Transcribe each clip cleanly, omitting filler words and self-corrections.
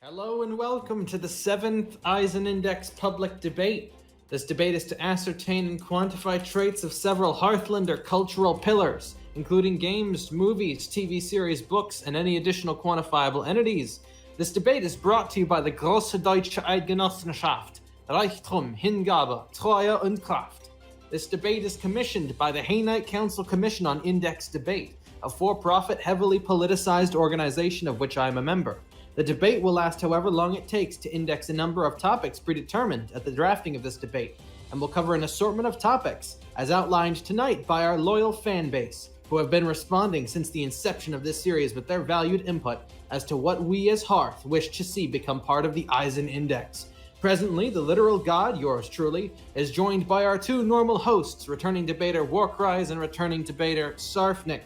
Hello and welcome to the 7th Eisen Index public debate. This debate is to ascertain and quantify traits of several Hearthlander cultural pillars, including games, movies, TV series, books, and any additional quantifiable entities. This debate is brought to you by the Große Deutsche Eidgenossenschaft, Reichtum, Hingabe, Treue und Kraft. This debate is commissioned by the Hainite Council Commission on Index Debate, a for-profit, heavily politicized organization of which I am a member. The debate will last however long it takes to index a number of topics predetermined at the drafting of this debate, and will cover an assortment of topics, as outlined tonight by our loyal fan base, who have been responding since the inception of this series with their valued input as to what we as Hearth wish to see become part of the Eisen Index. Presently, the literal god, yours truly, is joined by our two normal hosts, returning debater Warcries and returning debater Sarfnic.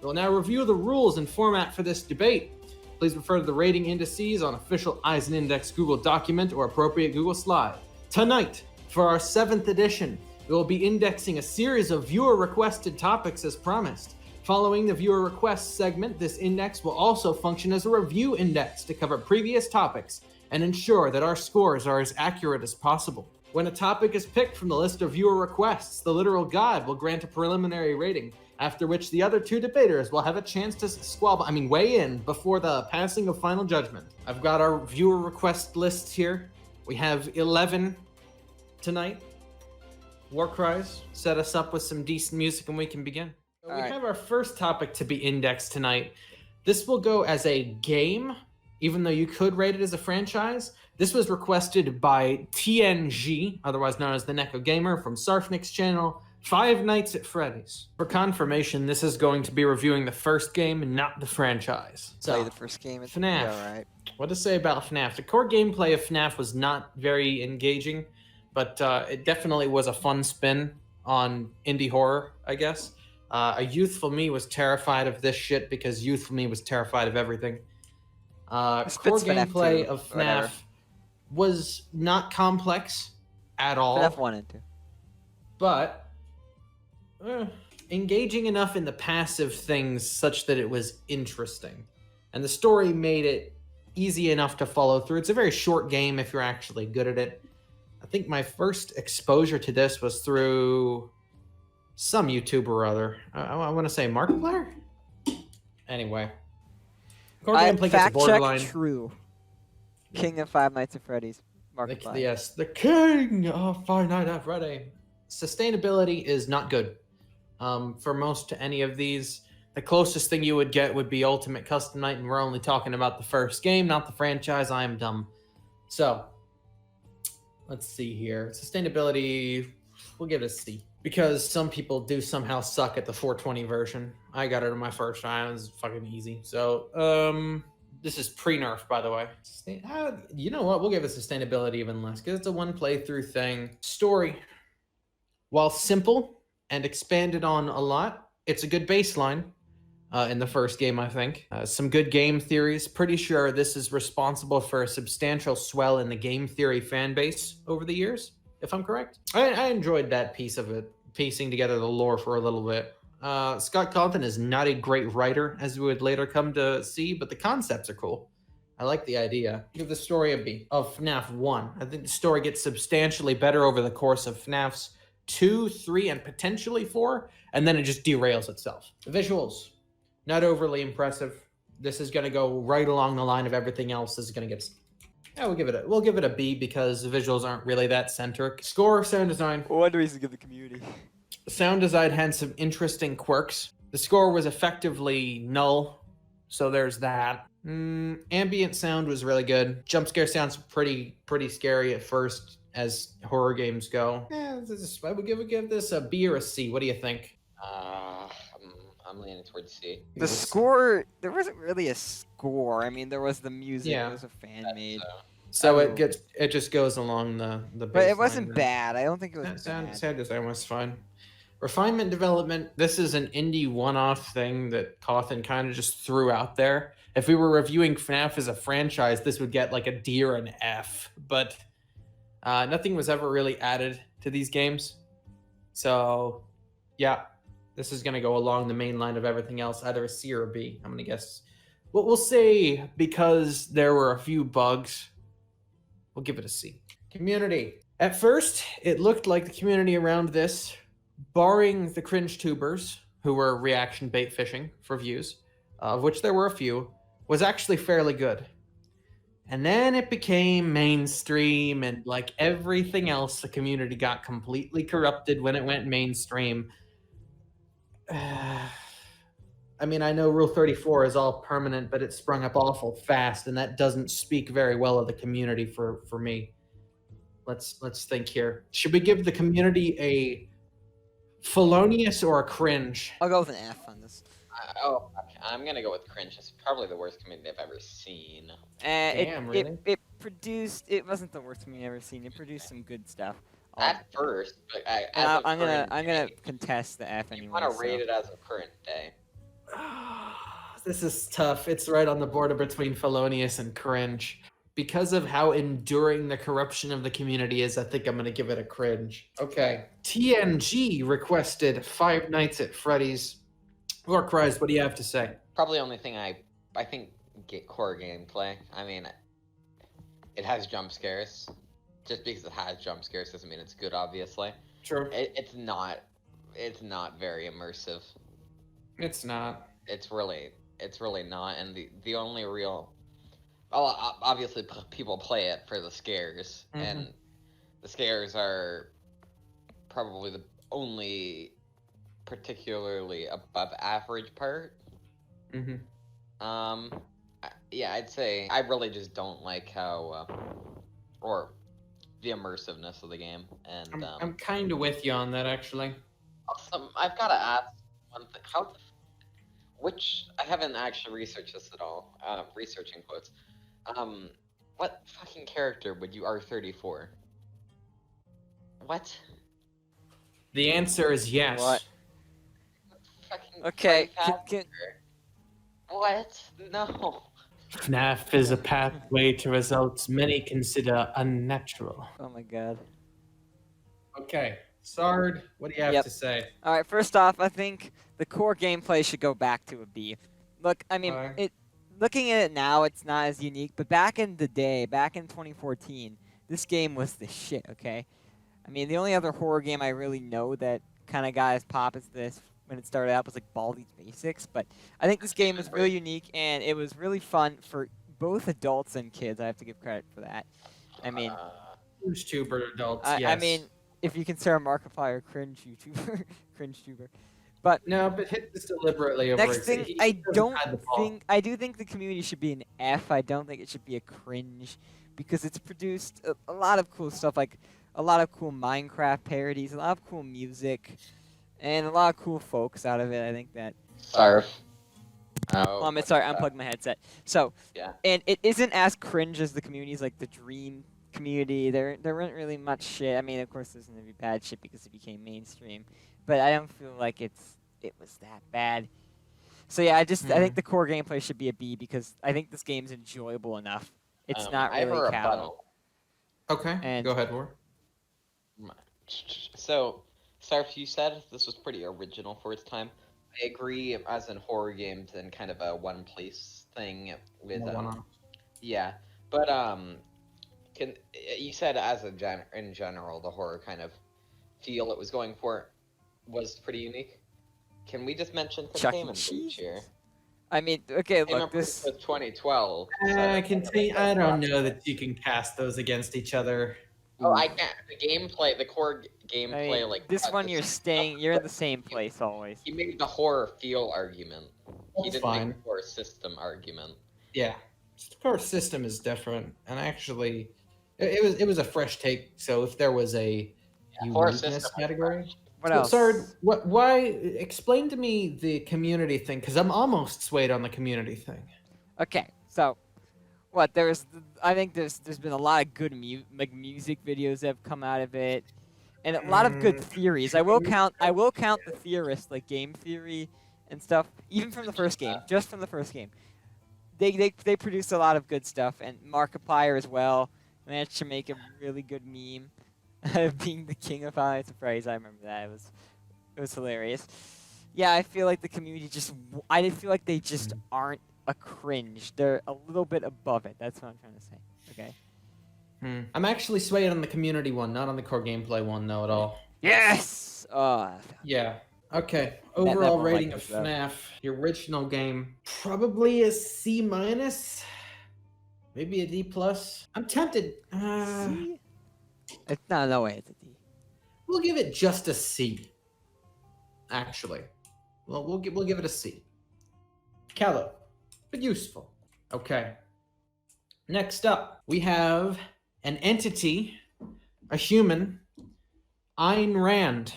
We will now review the rules and format for this debate. Please refer to the rating indices on official Eisen Index Google document or appropriate Google slide. Tonight, for our 7th edition, we will be indexing a series of viewer-requested topics as promised. Following the viewer requests segment, this index will also function as a review index to cover previous topics and ensure that our scores are as accurate as possible. When a topic is picked from the list of viewer requests, the literal god will grant a preliminary rating, after which the other two debaters will have a chance to weigh in before the passing of final judgment. I've got our viewer request list here. We have 11 tonight. Warcries, set us up with some decent music and we can begin. We have our first topic to be indexed tonight. This will go as a game, even though you could rate it as a franchise. This was requested by TNG, otherwise known as the Neko Gamer, from Sarfnic's channel, Five Nights at Freddy's. For confirmation, this is going to be reviewing the first game and not the franchise. Play the first game. FNAF. All right. What to say about FNAF? The core gameplay of FNAF was not very engaging, but it definitely was a fun spin on indie horror, I guess. A youthful me was terrified of this shit because youthful me was terrified of everything. Core gameplay of FNAF was not complex at all. FNAF 1 and 2. But engaging enough in the passive things such that it was interesting. And the story made it easy enough to follow through. It's a very short game if you're actually good at it. I think my first exposure to this was through some YouTuber or other. I want to say Markiplier? Anyway. Core gameplay gets borderline. True. King of Five Nights at Freddy's. Markiplier. Yes, the king of Five Nights at Freddy. Sustainability is not good. For most to any of these, the closest thing you would get would be Ultimate Custom Night, and we're only talking about the first game, not the franchise. I am dumb. So, let's see here. Sustainability, we'll give it a C. Because some people do somehow suck at the 420 version. I got it on my first try, it was fucking easy. So, this is pre-nerf, by the way. You know what, we'll give it sustainability even less, because it's a one playthrough thing. Story, while simple and expanded on a lot, it's a good baseline in the first game, I think. Some good game theories. Pretty sure this is responsible for a substantial swell in the game theory fan base over the years, if I'm correct. I enjoyed that piece of it, piecing together the lore for a little bit. Scott Cawthon is not a great writer, as we would later come to see, but the concepts are cool. I like the idea. Give the story a B of FNAF 1. I think the story gets substantially better over the course of FNAF's 2, 3, and potentially 4, and then it just derails itself. The visuals, not overly impressive. This is going to go right along the line of everything else. This is going to get... Yeah, we'll give it a B because the visuals aren't really that centric. Score, sound design. What do we give the community? Sound design had some interesting quirks. The score was effectively null, so there's that. Ambient sound was really good. Jump scare sounds pretty scary at first, as horror games go. I would give this a B or a C. What do you think? I'm leaning towards C. The score, there wasn't really a score. I mean, there was the music. Yeah. It was a fan made. So it just goes along the But it wasn't bad. I don't think it was bad. Sound design was fine. Refinement development. This is an indie one-off thing that Cawthon kind of just threw out there. If we were reviewing FNAF as a franchise, this would get like a D or an F. But nothing was ever really added to these games. So, yeah, this is going to go along the main line of everything else, either a C or a B. I'm going to guess Well, we'll say because there were a few bugs, we'll give it a C. Community. At first, it looked like the community around this, barring the cringe tubers who were reaction bait fishing for views, of which there were a few, was actually fairly good. And then it became mainstream, and like everything else, the community got completely corrupted when it went mainstream. I mean, I know Rule 34 is all permanent, but it sprung up awful fast, and that doesn't speak very well of the community for me. Let's think here. Should we give the community a felonious or a cringe? I'll go with an F on this. Okay. I'm gonna go with cringe. It's probably the worst community I've ever seen. Damn, really? It produced. It wasn't the worst community I've ever seen. It produced some good stuff. At first, but I'm gonna contest the F anyway. You want to rate it as a current day? This is tough. It's right on the border between felonious and cringe. Because of how enduring the corruption of the community is, I think I'm going to give it a cringe. Okay. TNG requested Five Nights at Freddy's. Warcries, what do you have to say? Probably the only thing I think core gameplay. I mean, it has jump scares. Just because it has jump scares doesn't mean it's good, obviously. Sure. It's not very immersive. It's not. It's really not. And the only real, well, obviously people play it for the scares, and the scares are probably the only particularly above average part. Yeah, I'd say I really just don't like how, or the immersiveness of the game, and I'm kind of with you on that, actually. I've got to ask one thing. Which I haven't actually researched this at all. Researching quotes. What fucking character would you R34? What? The answer is yes. What? Fucking Okay. What? No. FNAF is a pathway to results many consider unnatural. Oh my god. Okay. Sard, what do you have to say? All right. First off, I think the core gameplay should go back to a B. Look, I mean, looking at it now, it's not as unique, but back in the day, back in 2014, this game was the shit. Okay. I mean, the only other horror game I really know that kind of got as pop as this when it started out was like Baldi's Basics, but I think this game was really unique and it was really fun for both adults and kids. I have to give credit for that. I mean, cringe tuber adults. I mean, if you consider Markiplier cringe YouTuber, cringe tuber, but no, but hit this deliberately over. Next thing, I do think the community should be an F. I don't think it should be a cringe because it's produced a lot of cool stuff, like a lot of cool Minecraft parodies, a lot of cool music, and a lot of cool folks out of it. I think that. Sarf. Oh. Sorry, I unplugged my headset. So, yeah. And it isn't as cringe as the communities like the Dream community. There weren't really much shit. I mean, of course, there's gonna be bad shit because it became mainstream, but I don't feel like it was that bad. So yeah, I think the core gameplay should be a B because I think this game's enjoyable enough. It's not really capital. Okay. And go ahead, War. So, Sarf, you said this was pretty original for its time. I agree, as in horror games and kind of a one-place thing with yeah, but you said as in general the horror kind of feel it was going for was pretty unique. Can we just mention the Game and Breach here? I mean, okay, look, this was 2012. I can see. I don't know that you can cast those against each other. Oh, I can't. The gameplay, the core gameplay, like this one, you're in the same place always. He made the horror feel argument. He didn't fine. make the horror system argument. Yeah, the core system is different, and actually, it was a fresh take. So if there was a uniqueness category. What else? Sard, why? Explain to me the community thing, because I'm almost swayed on the community thing. Okay, so I think there's been a lot of good music videos that have come out of it, and a lot of good theories. I will count the theorists like game theory and stuff, even from the first game, just from the first game. They produced a lot of good stuff, and Markiplier as well managed to make a really good meme. Being the king of Five Nights at Freddy's, I remember that. It was hilarious. Yeah, I feel like the community I feel like they just aren't a cringe. They're a little bit above it. That's what I'm trying to say. Okay. I'm actually swayed on the community one, not on the core gameplay one, though, at all. Yes! Oh, Yeah. Okay. Overall won't rating like of this, though. FNAF, the original game, probably a C minus, maybe a D plus. I'm tempted. C? It's no way. It's a D. We'll give it just a C. Actually, well, we'll give it a C. Callow, but useful. Okay. Next up, we have an entity, a human, Ayn Rand,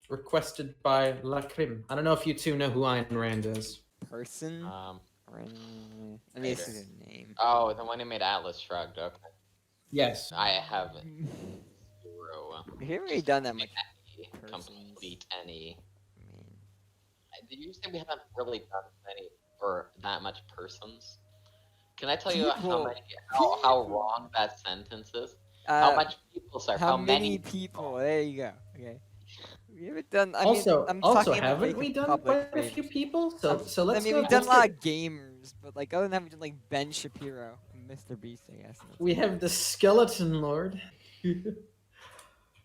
requested by La Crime. I don't know if you two know who Ayn Rand is. Person? Let me see their name. Oh, the one who made Atlas Shrugged. Okay. Yes. I haven't. Zero. We haven't really done that much. Complete any. I mean, Did you say we haven't really done any or that much persons? Can I tell you how wrong that sentence is? How much people, sorry, how many people? There you go. Okay. We haven't done. I'm talking haven't we done quite a few people? So let's. we've done a lot of gamers, but like other than that, we've done like Ben Shapiro and Mr. Beast, I guess. We have the Skeleton Lord.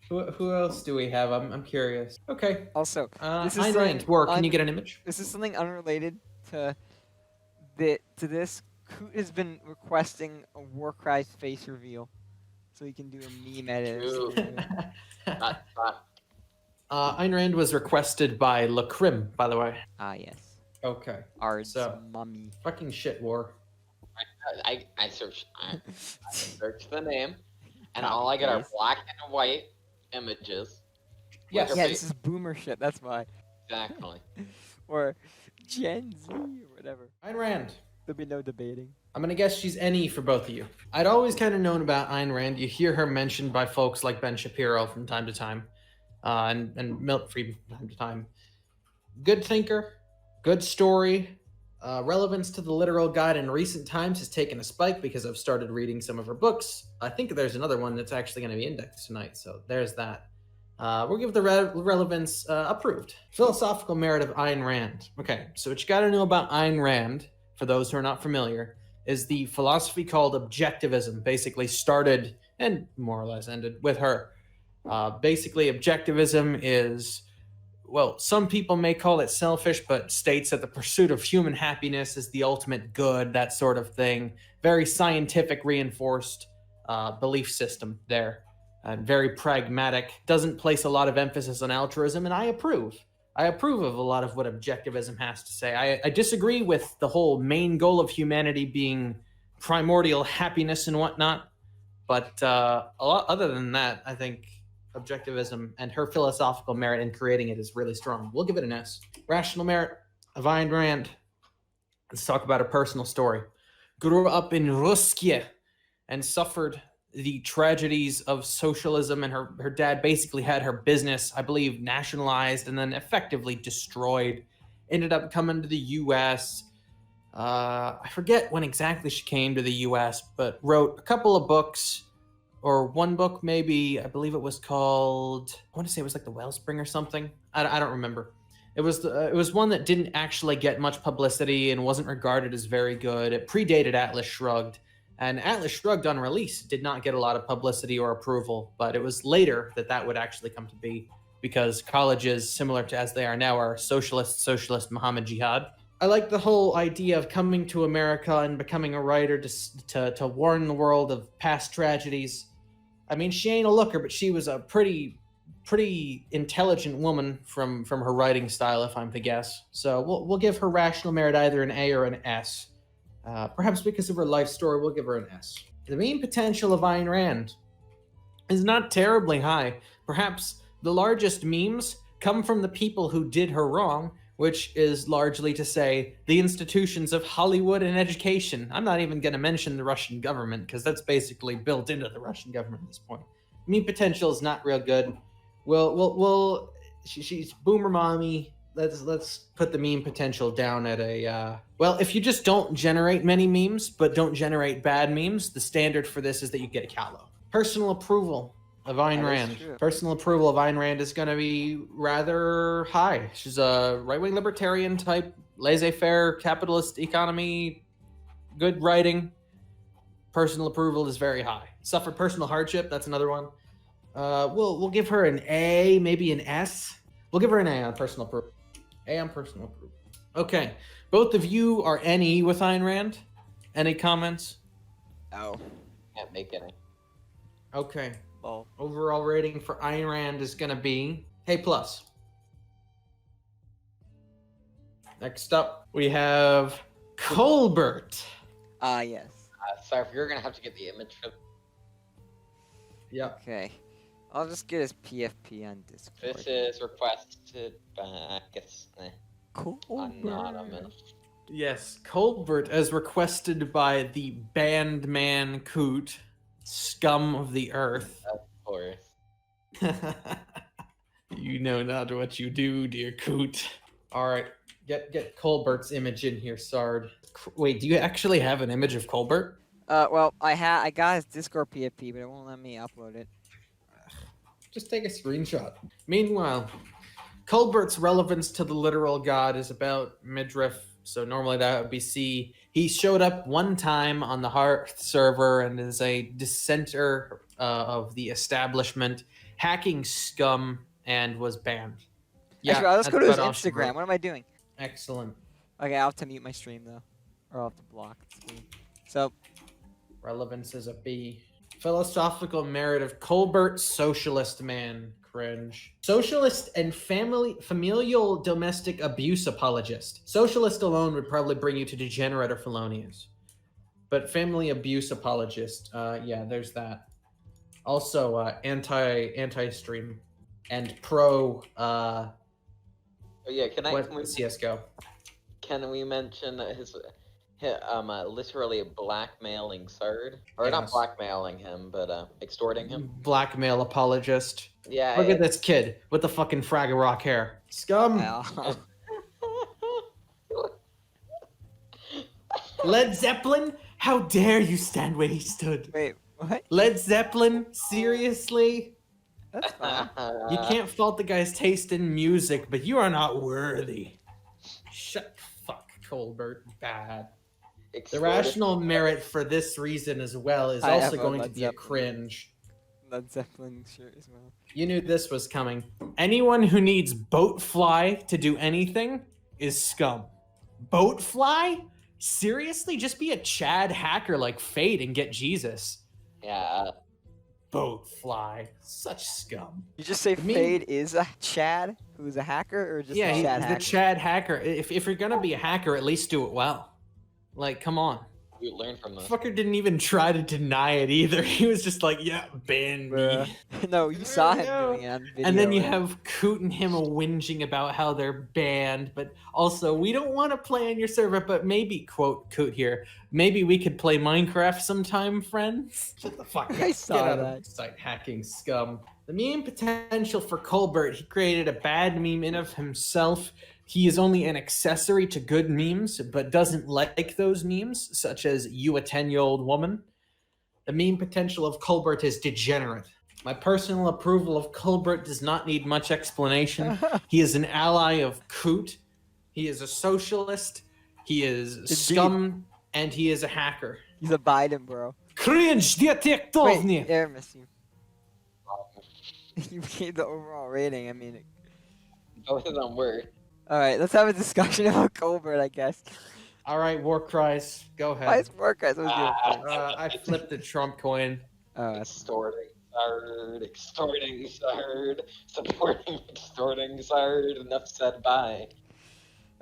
Who else do we have? I'm curious. Okay. Also, this is Ayn Rand. Can you get an image? This is something unrelated to this. Coot has been requesting a Warcries face reveal, so he can do a meme edit. Ayn Rand was requested by La Crime, by the way. Ah, yes. Okay. Ard's mummy. Fucking shit war. I searched the name, and all I get are black and white images. Yes. Yeah, this is boomer shit. That's why. Exactly. Or Gen Z or whatever. Ayn Rand. There'll be no debating. I'm gonna guess she's NE for both of you. I'd always kind of known about Ayn Rand. You hear her mentioned by folks like Ben Shapiro from time to time, and Milton Friedman from time to time. Good thinker, good story. Relevance to the literal guide in recent times has taken a spike because I've started reading some of her books. I think there's another one that's actually going to be indexed tonight, so there's that. We'll give the relevance approved. Philosophical merit of Ayn Rand. Okay, so what you got to know about Ayn Rand, for those who are not familiar, is the philosophy called objectivism. Basically started and more or less ended with her. Basically, objectivism is, well, some people may call it selfish, but states that the pursuit of human happiness is the ultimate good, that sort of thing. Very scientific reinforced belief system there. Very pragmatic, doesn't place a lot of emphasis on altruism, and I approve. I approve of a lot of what objectivism has to say. I disagree with the whole main goal of humanity being primordial happiness and whatnot, but a lot other than that, I think objectivism and her philosophical merit in creating it is really strong. We'll give it an S. Rational merit of Ayn Rand. Let's talk about her personal story. Grew up in Ruskia and suffered the tragedies of socialism, and her dad basically had her business, I believe, nationalized and then effectively destroyed. Ended up coming to the U.S. I forget when exactly she came to the U.S., but wrote a couple of books, or one book maybe. I believe it was called, I want to say it was like The Wellspring or something. I don't remember. It was one that didn't actually get much publicity and wasn't regarded as very good. It predated Atlas Shrugged. And Atlas Shrugged on release did not get a lot of publicity or approval, but it was later that would actually come to be, because colleges, similar to as they are now, are socialist Muhammad Jihad. I like the whole idea of coming to America and becoming a writer to warn the world of past tragedies. I mean, she ain't a looker, but she was a pretty intelligent woman from her writing style, if I'm to guess. So we'll give her rational merit either an A or an S. Perhaps because of her life story, we'll give her an S. The meme potential of Ayn Rand is not terribly high. Perhaps the largest memes come from the people who did her wrong, which is largely to say the institutions of Hollywood and education. I'm not even going to mention the Russian government, because that's basically built into the Russian government at this point. Meme potential is not real good. She's boomer mommy. Let's put the meme potential down at a well, if you just don't generate many memes but don't generate bad memes, the standard for this is that you get a callow. Personal approval. of Ayn That is Rand. true. Personal approval of Ayn Rand is going to be rather high. She's a right-wing libertarian type, laissez-faire, capitalist economy, good writing. Personal approval is very high. Suffered personal hardship. That's another one. We'll give her an A, maybe an S. We'll give her an A on personal approval. A on personal approval. Okay. Both of you are NE with Ayn Rand. Any comments? Oh. Can't make any. Okay. Well. Overall rating for Ayn Rand is going to be A+. Next up, we have Colbert. Yes. Sorry, you're gonna have to get the image for Yep. Okay. I'll just get his PFP on Discord. this. Is requested by, I guess, anonymous. Yes, Colbert, as requested by the Bandman Coot, scum of the earth. Of course. You know not what you do, dear Coot. All right, get Colbert's image in here, Sard. Wait, do you actually have an image of Colbert? Well, I got his Discord PFP, but it won't let me upload it. Just take a screenshot. Meanwhile, Colbert's relevance to the literal god is about midriff, so normally that would be C. He showed up one time on the Hearth server and is a dissenter of the establishment, hacking scum, and was banned. Yeah, actually, let's go to his that's about all she Instagram. wrote. What am I doing? Excellent. Okay, I'll have to mute my stream though, or I'll have to block the stream. So, Relevance is a B. Philosophical merit of Colbert, socialist man. Cringe. Socialist and familial domestic abuse apologist. Socialist alone would probably bring you to degenerate or felonious. But family abuse apologist, yeah, there's that. Also, anti-stream and pro. Oh yeah, can CS:GO? Can we mention his literally blackmailing Sard, or Yes. not blackmailing him, but extorting him? Blackmail apologist. Yeah. Look at this kid with the fucking Fraggle Rock hair. Scum. well, Led Zeppelin? How dare you stand where he stood? wait, what? Led Zeppelin? Seriously? That's fine. You can't fault the guy's taste in music, but you are not worthy. Shut the fuck, Colbert. Bad. The extorted- rational merit for this reason as well is I also have a going to Led be a Zeppelin. cringe. Led Zeppelin shirt as well. You knew this was coming. Anyone who needs Boatfly to do anything is scum. Boatfly? Seriously? Just be a Chad hacker like Fate and get Jesus. Yeah. Boatfly. Such scum. You just say I mean- Fade is a Chad who's a hacker, or just Yeah, a he's Chad the hacker? Chad hacker. If you're gonna be a hacker, at least do it well. Like, come on. We learned from this. Fucker didn't even try to deny it either. He was just like, yeah, ban me. Bruh. No, you saw him No. doing it on video. And then you right? have Coot and him whinging about how they're banned, but also we don't want to play on your server, but maybe, quote Coot here, maybe we could play Minecraft sometime, friends? Shut the fuck up. I saw Get out that. of site hacking scum. The meme potential for Colbert, he created a bad meme in of himself. He is only an accessory to good memes, but doesn't like those memes, such as you a 10-year-old woman. The meme potential of Colbert is degenerate. My personal approval of Colbert does not need much explanation. He is an ally of Coot. He is a socialist. He is scum, and he is a hacker. He's a Biden, bro. Cringe, Wait, diatektovni. Aramus, you gave the overall rating. I mean, Both of them were. all right, let's have a discussion about Colbert, I guess. All right, Warcries, go Why ahead. is Warcries? I flipped the Trump coin. Oh, that's Extorting Sard, supporting extorting Sard. Enough said. Bye.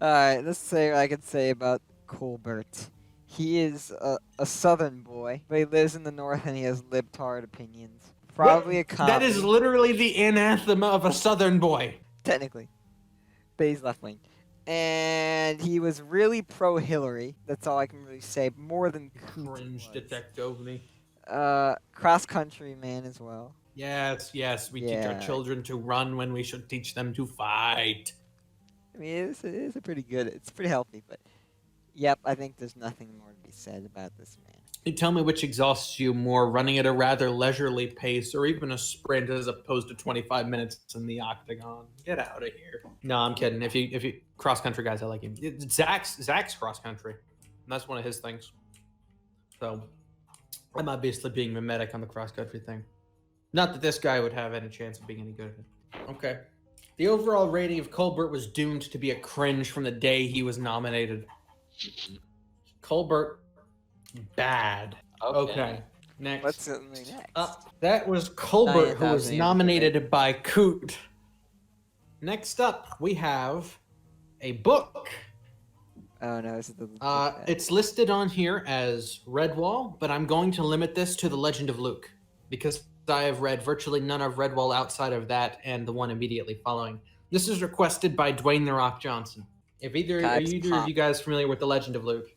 all right. Let's say what I could say about Colbert. He is a Southern boy, but he lives in the North and he has libtard opinions. Probably a copy. That is literally the anathema of a Southern boy. Technically, but he's left wing. And he was really pro Hillary. That's all I can really say. More than Cringe, was. detectovni. Cross country man as well. Yes, we teach our Yeah. children to run when we should teach them to fight. I mean, it is a pretty good. It's pretty healthy, but yep, I think there's nothing more to be said about this man. You tell me which exhausts you more, running at a rather leisurely pace or even a sprint as opposed to 25 minutes in the octagon. Get out of here. No, I'm kidding. If you cross country guys, I like him. Zach's cross country. And that's one of his things. So I'm obviously being mimetic on the cross country thing. Not that this guy would have any chance of being any good at it. Okay. The overall rating of Colbert was doomed to be a cringe from the day he was nominated. Colbert, bad. Okay. Next. What's next? That was Colbert, who was nominated by Coot. Next up, we have a book. Oh no, this is the. It's listed on here as Redwall, but I'm going to limit this to The Legend of Luke because I have read virtually none of Redwall outside of that and the one immediately following. This is requested by Dwayne "The Rock" Johnson. Are either of you guys familiar with The Legend of Luke?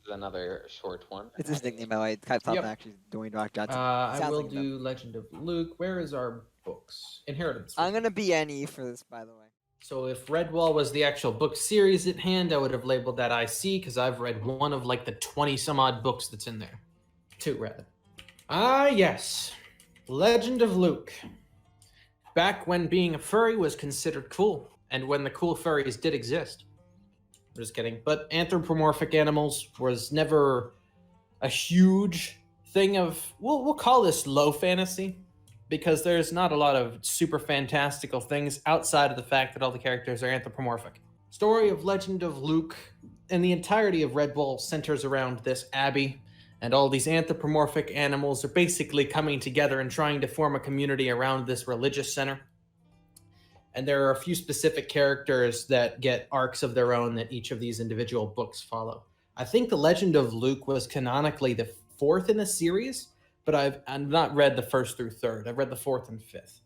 Another short one. It's his nickname, by the way. It's actually Dwayne "The Rock" Johnson. I will do Legend of Luke. Where is our books? Inheritance. I'm gonna be NE for this, by the way. So if Redwall was the actual book series at hand, I would have labeled that IC because I've read one of like the 20 some odd books that's in there. 2 rather. Yes. Legend of Luke. Back when being a furry was considered cool, and when the cool furries did exist. I'm just kidding. But anthropomorphic animals was never a huge thing of, we'll call this low fantasy, because there's not a lot of super fantastical things outside of the fact that all the characters are anthropomorphic. Story of Legend of Luke and the entirety of Redwall centers around this abbey, and all these anthropomorphic animals are basically coming together and trying to form a community around this religious center. And there are a few specific characters that get arcs of their own that each of these individual books follow. I think The Legend of Luke was canonically the 4th in the series, but I've not read the 1st through 3rd. I've read the 4th and 5th.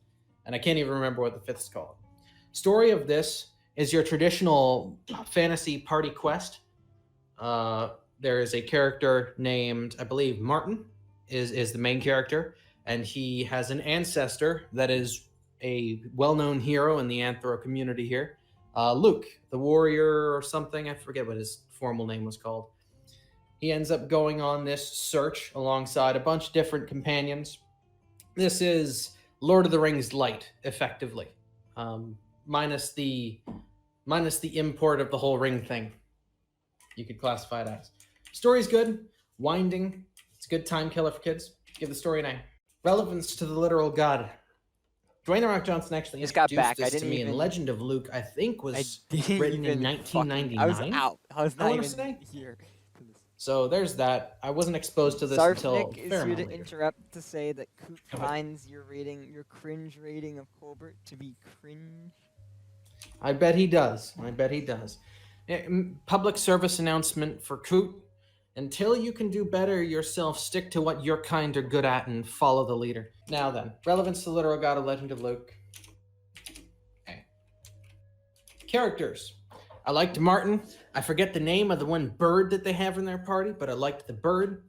And I can't even remember what the 5th is called. Story of this is your traditional fantasy party quest. There is a character named, I believe, Martin is the main character. And he has an ancestor that is a well-known hero in the Anthro community here. Luke, the warrior or something. I forget what his formal name was called. He ends up going on this search alongside a bunch of different companions. This is Lord of the Rings light, effectively, minus the import of the whole ring thing. You could classify it as. Story's good, winding. It's a good time killer for kids. Give the story an A. Relevance to the literal god. Dwayne "The Rock" Johnson actually introduced this to me in Legend of Luke. I think was written in 1999. I was out. I was not even here. So there's that. I wasn't exposed to this until Sarfnic is here to interrupt to say that Coot finds your cringe rating of Colbert to be cringe. I bet he does. Public service announcement for Coot. Until you can do better yourself, stick to what your kind are good at and follow the leader. Now then, relevance to the literal god of Legend of Luke. Okay. Characters. I liked Martin. I forget the name of the one bird that they have in their party, but I liked the bird.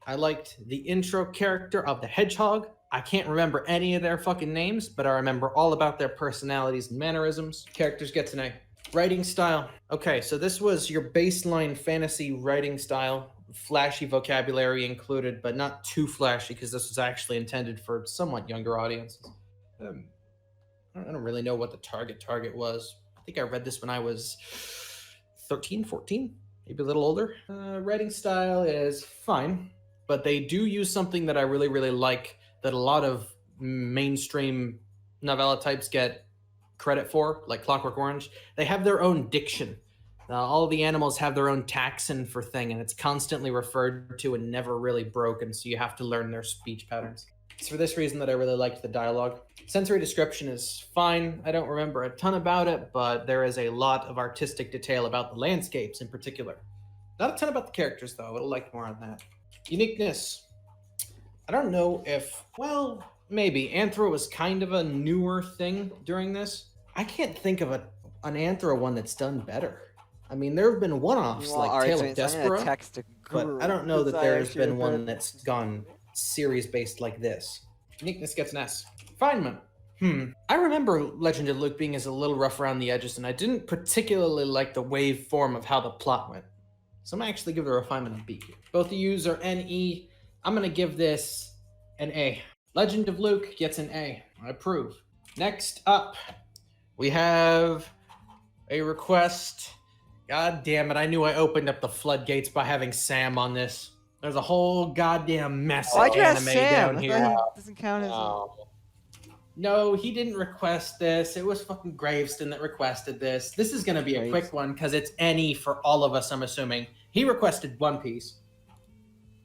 I liked the intro character of the hedgehog. I can't remember any of their fucking names, but I remember all about their personalities and mannerisms. Characters get to A. Writing style. Okay, so this was your baseline fantasy writing style. Flashy vocabulary included, but not too flashy because this was actually intended for somewhat younger audiences. I don't really know what the target was. I think I read this when I was 13, 14, maybe a little older. Writing style is fine, but they do use something that I really, really like that a lot of mainstream novella types get credit for, like Clockwork Orange. They have their own diction. All the animals have their own taxon for thing, and it's constantly referred to and never really broken, so you have to learn their speech patterns. It's for this reason that I really liked the dialogue. Sensory description is fine. I don't remember a ton about it, but there is a lot of artistic detail about the landscapes in particular. Not a ton about the characters, though. I would like more on that. Uniqueness. I don't know if, well, maybe. Anthro was kind of a newer thing during this. I can't think of an Anthro one that's done better. I mean, there have been one-offs like Tale of Despera, but I don't know that there's been one that's gone series-based like this. Uniqueness gets an S. Refinement. I remember Legend of Luke being as a little rough around the edges, and I didn't particularly like the waveform of how the plot went. So I'm gonna actually give the refinement a B. Both of yous are NE. I'm gonna give this an A. Legend of Luke gets an A. I approve. Next up, we have a request. God damn it, I knew I opened up the floodgates by having Sam on this. There's a whole goddamn mess Why'd of you ask anime Sam? down I here. thought he doesn't count as. No, he didn't request this. It was fucking Graveston that requested this. This is gonna be a quick one because it's any for all of us, I'm assuming. He requested One Piece.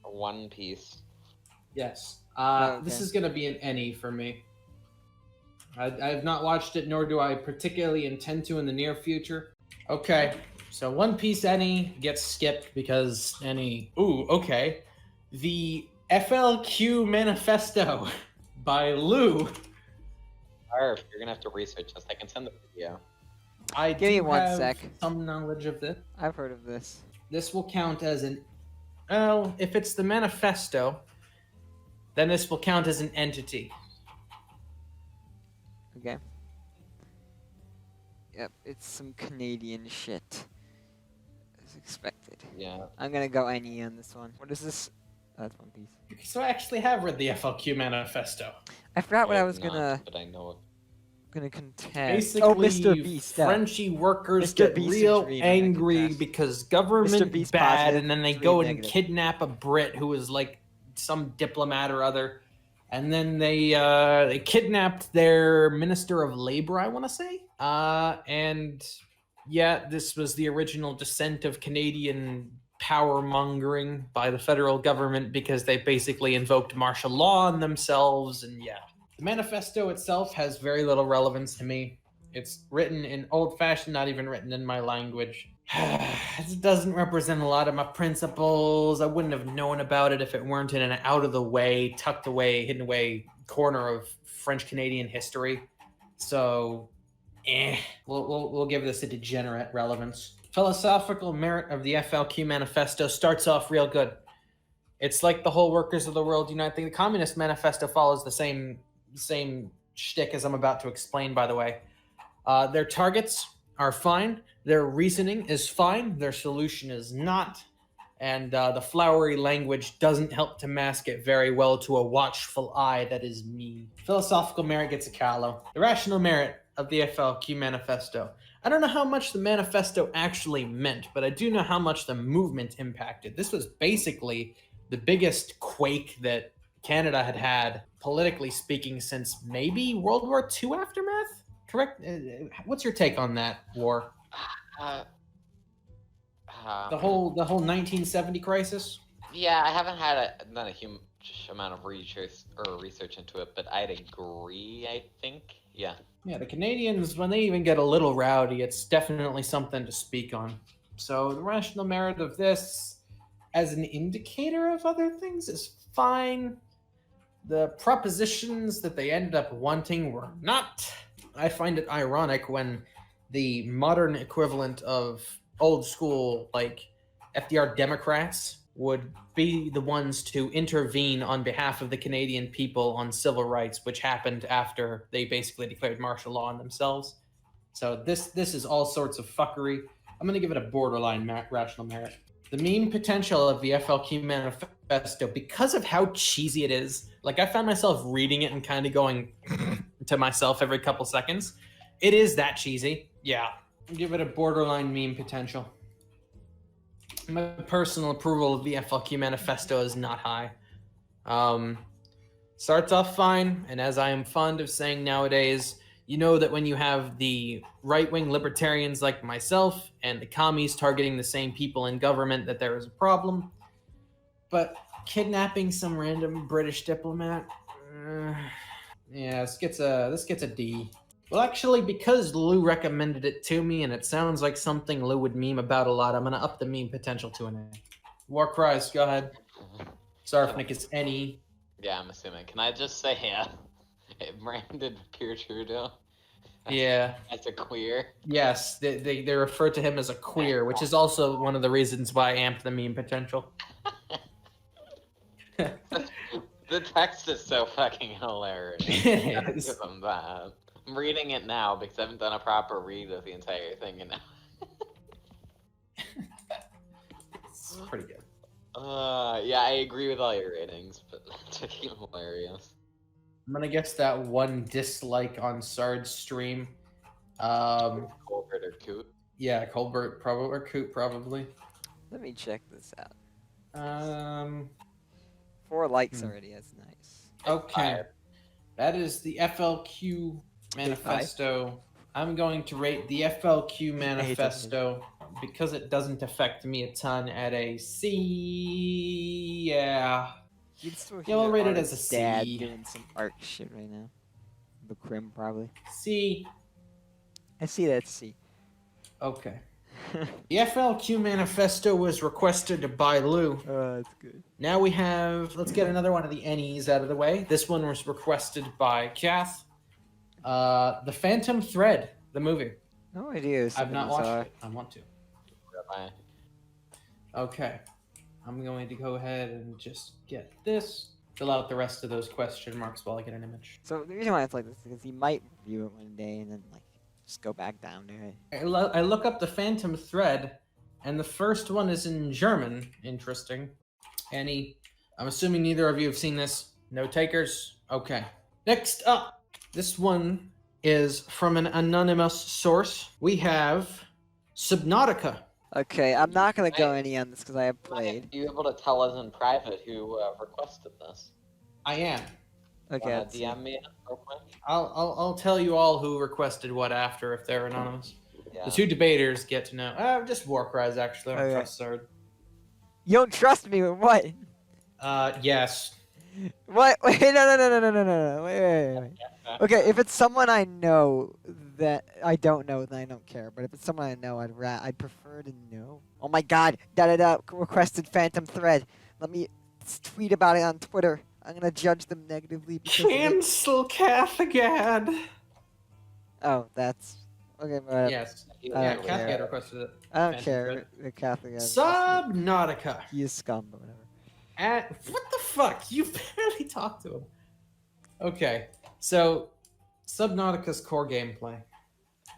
One Piece. Yes. Okay. This is gonna be an any for me. I have not watched it, nor do I particularly intend to in the near future. Okay, so One Piece any gets skipped because any. Ooh, okay. The FLQ Manifesto by Lou. Arf, you're gonna have to research this. I can send the video. I Give me do one have sec. some knowledge of this. I've heard of this. This will count as an. Well, if it's the manifesto, then this will count as an entity. Okay. Yep, it's some Canadian shit. As expected. Yeah. I'm gonna go NE on this one. What is this? That's One Piece. So I actually have read the FLQ Manifesto. I forgot what I have was not, gonna But I know it. contend. Basically, Oh, Mr. Beast. Frenchy workers Mr. get Beast real is reading, I angry confess. because Mr. government Beast bad, positive, and then they Reed go and negative. kidnap a Brit who is like some diplomat or other, and then they kidnapped their Minister of Labor, I want to say, and yeah, this was the original descent of Canadian power mongering by the federal government because they basically invoked martial law on themselves, and yeah. The manifesto itself has very little relevance to me. It's written in old-fashioned, not even written in my language. It doesn't represent a lot of my principles. I wouldn't have known about it if it weren't in an out-of-the-way, tucked away, hidden away corner of French-Canadian history. So, we'll give this a degenerate relevance. Philosophical merit of the FLQ Manifesto starts off real good. It's like the whole Workers of the World Unite thing. The Communist Manifesto follows the same shtick as I'm about to explain, by the way. Their targets are fine. Their reasoning is fine. Their solution is not. And the flowery language doesn't help to mask it very well to a watchful eye that is me. Philosophical merit gets a callow. The rational merit of the FLQ Manifesto. I don't know how much the manifesto actually meant, but I do know how much the movement impacted. This was basically the biggest quake that Canada had had, politically speaking, since maybe World War II aftermath? Correct? What's your take on that war? The whole 1970 crisis? Yeah, I haven't done a huge amount of research into it, but I'd agree, I think. Yeah. Yeah, the Canadians, when they even get a little rowdy, it's definitely something to speak on. So the rational merit of this, as an indicator of other things, is fine. The propositions that they ended up wanting were not. I find it ironic when the modern equivalent of old school, like FDR Democrats, would be the ones to intervene on behalf of the Canadian people on civil rights, which happened after they basically declared martial law on themselves. So this is all sorts of fuckery. I'm going to give it a borderline rational merit. The meme potential of the FLQ Manifesto, because of how cheesy it is, like I found myself reading it and kind of going to myself every couple seconds. It is that cheesy. Yeah. I'll give it a borderline meme potential. My personal approval of the FLQ Manifesto is not high. Starts off fine, and as I am fond of saying nowadays, you know that when you have the right-wing libertarians like myself and the commies targeting the same people in government, that there is a problem. But kidnapping some random British diplomat, yeah, this gets a D. Well, actually, because Lou recommended it to me, and it sounds like something Lou would meme about a lot, I'm gonna up the meme potential to an A. Warcries, go ahead. Sarfnic is NE. Yeah, I'm assuming. Can I just say, yeah, branded Pierre Trudeau? Yeah. As a queer. Yes, they refer to him as a queer, which is also one of the reasons why I amped the meme potential. The text is so fucking hilarious. It is. Give them that. I'm reading it now because I haven't done a proper read of the entire thing, and now. Yeah, I agree with all your ratings, but that's fucking hilarious. I'm gonna guess that one dislike on Sard's stream. Colbert or Coot. Yeah, Colbert probably or Coot probably. Let me check this out. 4 4 likes already. That's nice. Okay, that is the FLQ Manifesto. I'm going to rate the FLQ Manifesto because it doesn't affect me a ton at a C. Yeah. Yeah, we'll rate it as a C. Dad doing some art shit right now. The Crim probably. C. I see that C. Okay. The FLQ Manifesto was requested by Lou. Oh, that's good. Now we have, let's get another one of the NEs out of the way. This one was requested by Kath. The Phantom Thread, the movie. No idea. I've not watched it. I want to. Bye. Okay. I'm going to go ahead and just get this. Fill out the rest of those question marks while I get an image. So the reason why it's like this is because he might review it one day and then like just go back down to it. I look up the Phantom Thread, and the first one is in German. Interesting. I'm assuming neither of you have seen this. No takers? Okay. Next up, this one is from an anonymous source. We have Subnautica. Okay, I'm not gonna go any on this because I have played. Are you able to tell us in private who requested this? I am. Okay. Wanna let's see. DM me real quick? I'll tell you all who requested what after if they're anonymous. Yeah. The two debaters get to know. Just Warcries actually. I don't Okay. trust Sard. You don't trust me with what? Yes. What? Wait, no. Wait. Okay, if it's someone I know that I don't know, then I don't care. But if it's someone I know, I'd prefer to know. Oh my God! Requested Phantom Thread. Let me tweet about it on Twitter. I'm gonna judge them negatively. Cancel Cathagad. Oh, that's okay. But Yes. I Yeah, don't Cathagad care. requested it. I don't Phantom care. Thread. The Catholic. Subnautica. He is scum, but whatever. What the fuck? You barely talked to him. Okay, so Subnautica's core gameplay.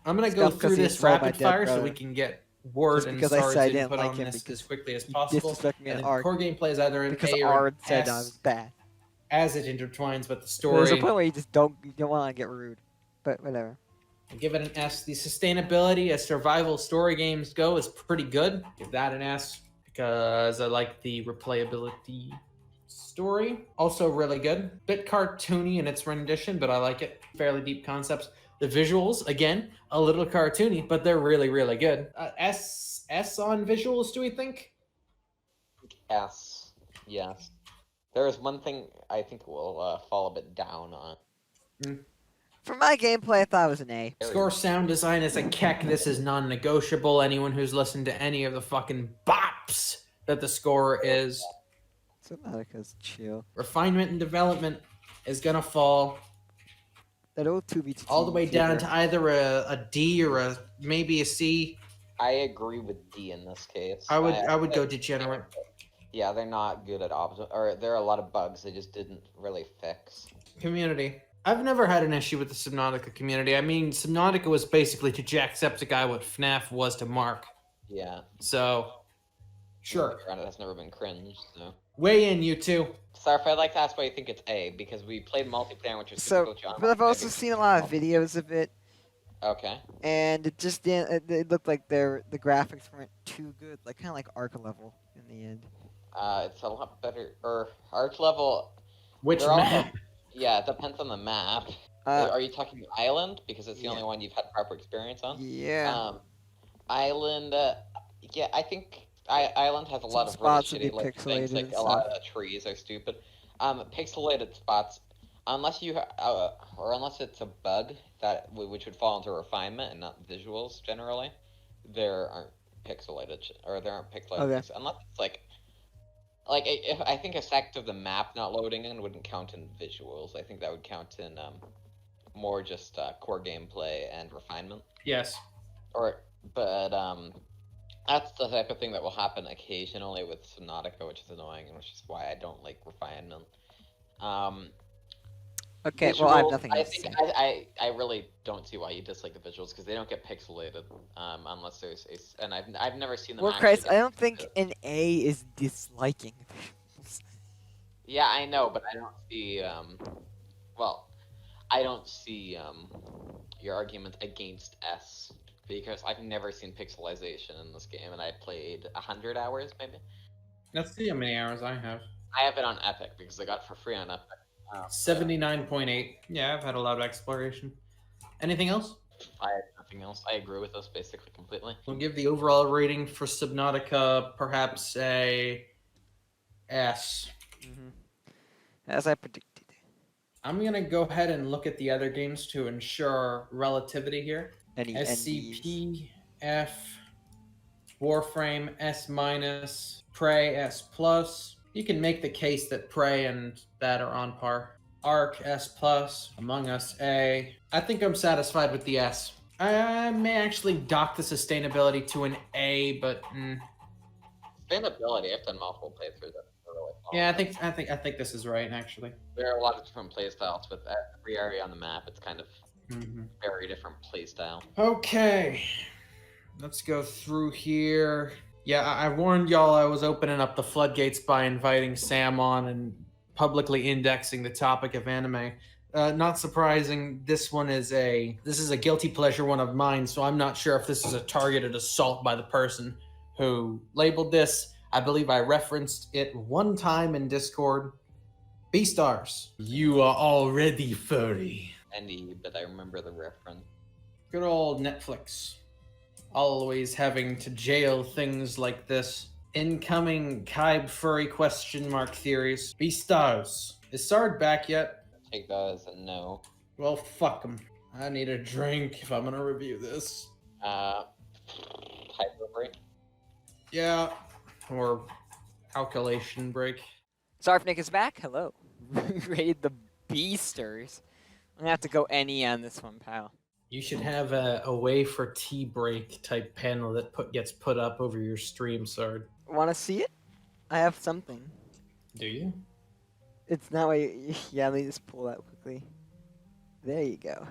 I'm gonna go Scum 'cause through he this stole my rapid dead fire so brother. we can get word Just and because I Sard's said I didn't input like on him this because as quickly as he possible. disrespected me And in then art. core gameplay is either an Because A or an Ard said I S was bad. as it intertwines with the There's story. a point where you don't want to get rude, but whatever. I give it an S. The sustainability as survival story games go is pretty good. Give that an S because I like the replayability story. Also really good. Bit cartoony in its rendition, but I like it. Fairly deep concepts. The visuals, again, a little cartoony, but they're really, really good. S on visuals, do we think? S. Yes. There is one thing I think will fall a bit down on. For my gameplay, I thought it was an A. Score sound design is a keck. This is non-negotiable. Anyone who's listened to any of the fucking bops that the score is. Subnautica's chill. Refinement and development is gonna fall That old 2v2 all the way down to either a D or maybe a C. I agree with D in this case. I would go degenerate. Yeah, they're not good at or there are a lot of bugs they just didn't really fix. Community. I've never had an issue with the Subnautica community. I mean, Subnautica was basically to Jacksepticeye what FNAF was to Mark. Yeah. So, sure. It has never been cringe, so. Weigh in, you two. Sarf, I'd like to ask why you think it's A, because we played multiplayer, which is So, typical genre. but I've also seen a lot of videos of it, Okay. and it just didn't. It looked like the graphics weren't too good, like kind of like Arc level in the end. It's a lot better, or Arch level. Which they're all- map? Yeah, it depends on the map. Are you talking Island? Because it's the only one you've had proper experience on. Yeah. Island. Yeah, I think Island has a lot of really spots would be shitty looking things. pixelated Like and a lot stuff. of the trees are stupid. Pixelated spots, unless you or unless it's a bug that which would fall into refinement and not visuals generally, there aren't pixelated or there aren't pixelated Okay. things. Unless it's like if I think a sect of the map not loading in wouldn't count in visuals. I think that would count in more just core gameplay and refinement. Yes. But that's the type of thing that will happen occasionally with Subnautica, which is annoying, and which is why I don't like refinement. Okay, well, I have nothing else to say. I really don't see why you dislike the visuals, because they don't get pixelated, unless there's a, and I've never seen them Warcries, actually I don't think an A is disliking visuals. Yeah, I know, but I don't see, well, I don't see, your argument against S, because I've never seen pixelization in this game, and I played 100 hours, maybe? Let's see how many hours I have. I have it on Epic, because I got it for free on Epic. 79.8. Yeah, I've had a lot of exploration. Anything else? I have nothing else. I agree with this basically completely. We'll give the overall rating for Subnautica perhaps a S. As I predicted. I'm gonna go ahead and look at the other games to ensure relativity here. Any SCP, F, Warframe, S-, Prey, S+. You can make the case that Prey and that are on par. Arc, S+, Among Us, A. I think I'm satisfied with the S. I may actually dock the sustainability to an A, but Sustainability, I've done multiple playthroughs. Really fun. Yeah, I think this is right, actually. There are a lot of different playstyles with every area on the map. It's kind of very different playstyle. Okay, let's go through here. Yeah, I warned y'all I was opening up the floodgates by inviting Sam on and publicly indexing the topic of anime. Not surprising, this is a guilty pleasure one of mine, so I'm not sure if this is a targeted assault by the person who labeled this. I believe I referenced it one time in Discord. Beastars, you are already furry. But I remember the reference. Good old Netflix. Always having to jail things like this. Incoming Kaib furry ? Theories. Beastars. Is Sard back yet? Take that as a no. Well, fuck him. I need a drink if I'm gonna review this. Hyper break? Yeah, or calculation break. Sarfnic is back. Hello. Raid the Beastars. I'm gonna have to go any on this one, pal. You should have a way for tea break type panel that gets put up over your stream, Sard. Want to see it? I have something. Do you? It's not way. Yeah, let me just pull that quickly. There you go.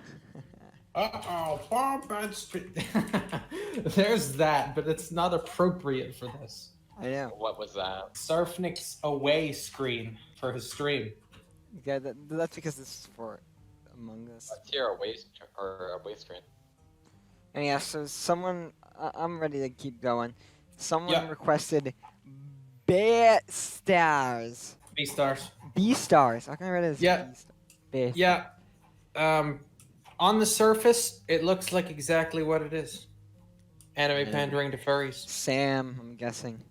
Uh-oh, Bob There's that, but it's not appropriate for this. I know. What was that? Sarfnic's away screen for his stream. Yeah, that's because this is for Among Us. Let's hear a waste screen. And yeah, so someone, I'm ready to keep going. Someone requested Beastars. Beastars. Beastars. How can I read it as Beastars? Yeah. On the surface, it looks like exactly what it is. Anime pandering to furries. Sam, I'm guessing.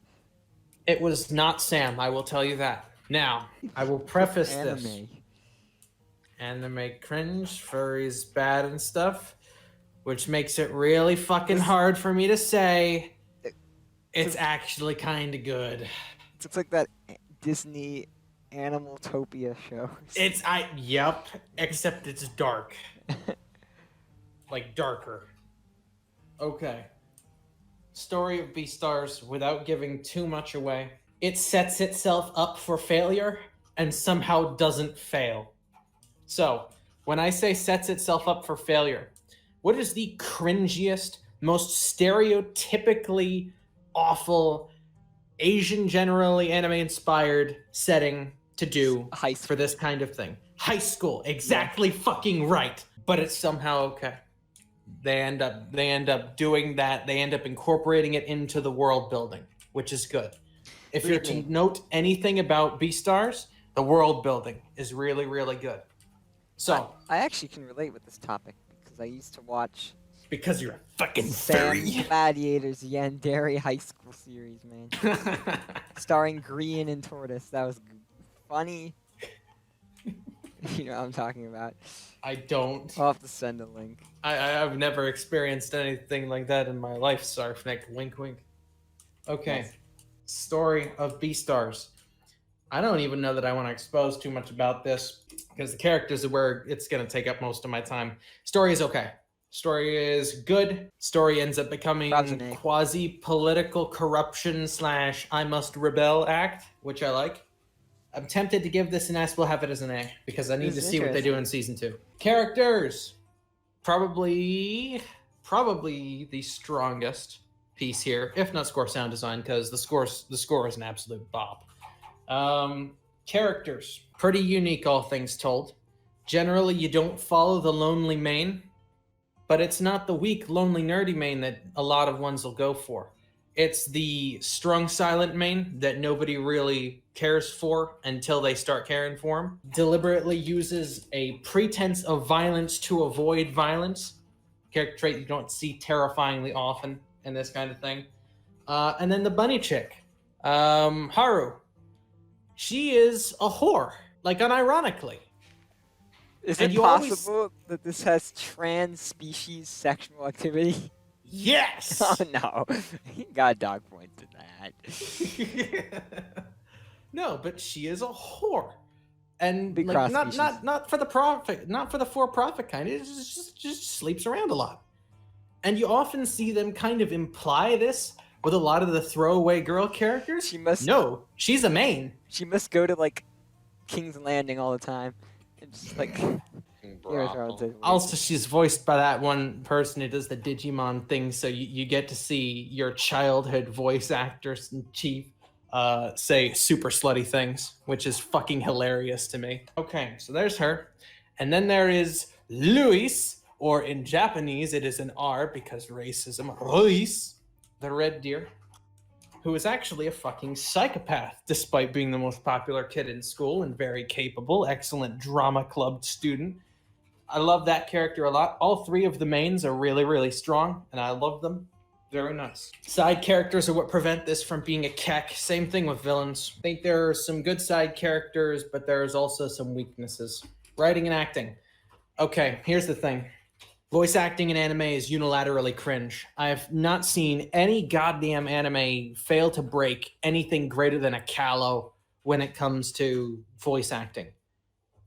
It was not Sam, I will tell you that. Now, I will preface this. Anime cringe, furries bad and stuff, which makes it really fucking hard for me to say it's actually kind of good. It looks like that Disney Animaltopia show. Yep, except it's dark. Like darker. Okay. Story of Beastars, without giving too much away. It sets itself up for failure and somehow doesn't fail. So, when I say sets itself up for failure, what is the cringiest, most stereotypically awful, Asian generally anime-inspired setting to do for this kind of thing? High school, exactly fucking right. But it's somehow okay. They end up doing that. They end up incorporating it into the world building, which is good. If you're to note anything about Beastars, the world building is really, really good. So I actually can relate with this topic because I used to watch. Because you're a fucking Sam furry. Gladiator's Yandere High School series, man. Starring Green and Tortoise. That was funny. You know what I'm talking about. I don't. I'll have to send a link. I've never experienced anything like that in my life, Sarfnic. Wink, wink. Okay. Yes. Story of Beastars. I don't even know that I want to expose too much about this because the characters are where it's going to take up most of my time. Story is okay. Story is good. Story ends up becoming quasi-political corruption / I must rebel act, which I like. I'm tempted to give this an S. We'll have it as an A because I need to This is see what they do in season 2. Characters, probably the strongest piece here, if not score sound design, because the score is an absolute bop. Characters, pretty unique, all things told. Generally, you don't follow the lonely main, but it's not the weak, lonely, nerdy main that a lot of ones will go for. It's the strong, silent main that nobody really cares for until they start caring for him. Deliberately uses a pretense of violence to avoid violence. Character trait you don't see terrifyingly often in this kind of thing. And then the bunny chick, Haru. She is a whore, like unironically. Is it possible that this has trans-species sexual activity? Yes! Oh no, he got dog points in that. No, but she is a whore. And Big like, cross not for the profit, not for the for-profit kind. It just sleeps around a lot. And you often see them kind of imply this with a lot of the throwaway girl characters. No, she's a main. She must go to like King's Landing all the time. And just like also, she's voiced by that one person who does the Digimon thing, so you get to see your childhood voice actors in chief say super slutty things, which is fucking hilarious to me. Okay, so there's her. And then there is Luis, or in Japanese it is an R because racism, Luis, the red deer, who is actually a fucking psychopath, despite being the most popular kid in school and very capable, excellent drama club student. I love that character a lot. All 3 of the mains are really, really strong, and I love them. Very nice. Side characters are what prevent this from being a keck. Same thing with villains. I think there are some good side characters, but there's also some weaknesses. Writing and acting. Okay, here's the thing. Voice acting in anime is unilaterally cringe. I have not seen any goddamn anime fail to break anything greater than a Callow when it comes to voice acting.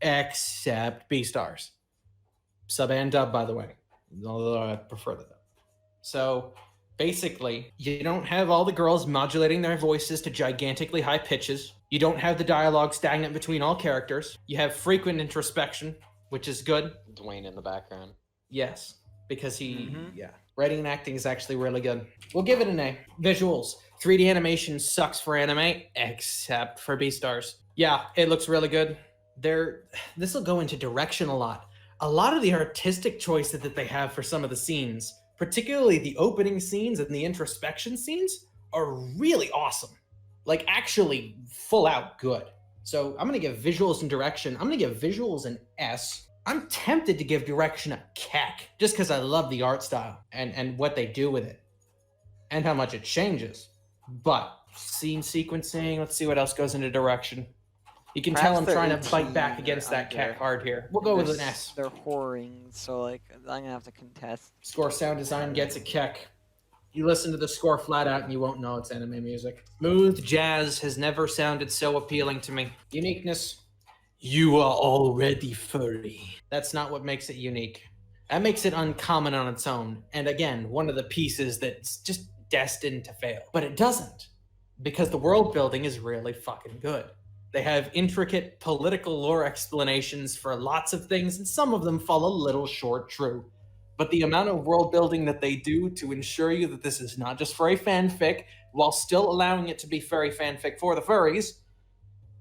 Except Beastars. Sub and dub, by the way. Although I prefer the dub. So, basically, you don't have all the girls modulating their voices to gigantically high pitches. You don't have the dialogue stagnant between all characters. You have frequent introspection, which is good. Dwayne in the background. Yes, because yeah. Writing and acting is actually really good. We'll give it an A. Visuals. 3D animation sucks for anime, except for Beastars. Yeah, it looks really good. This will go into direction a lot. A lot of the artistic choices that they have for some of the scenes, particularly the opening scenes and the introspection scenes, are really awesome. Like, actually full out good. So I'm going to give visuals and direction. I'm going to give visuals an S. I'm tempted to give direction a keck, just because I love the art style and what they do with it and how much it changes. But scene sequencing, let's see what else goes into direction. You can tell I'm trying to fight back against that keck hard here. We'll go with an S. They're whoring, so like I'm going to have to contest. Score sound design gets a keck. You listen to the score flat out and you won't know it's anime music. Smooth jazz has never sounded so appealing to me. Uniqueness. You are already furry. That's not what makes it unique. That makes it uncommon on its own. And again, one of the pieces that's just destined to fail. But it doesn't, because the world building is really fucking good. They have intricate political lore explanations for lots of things, and some of them fall a little short true. But the amount of world building that they do to ensure you that this is not just furry fanfic, while still allowing it to be furry fanfic for the furries,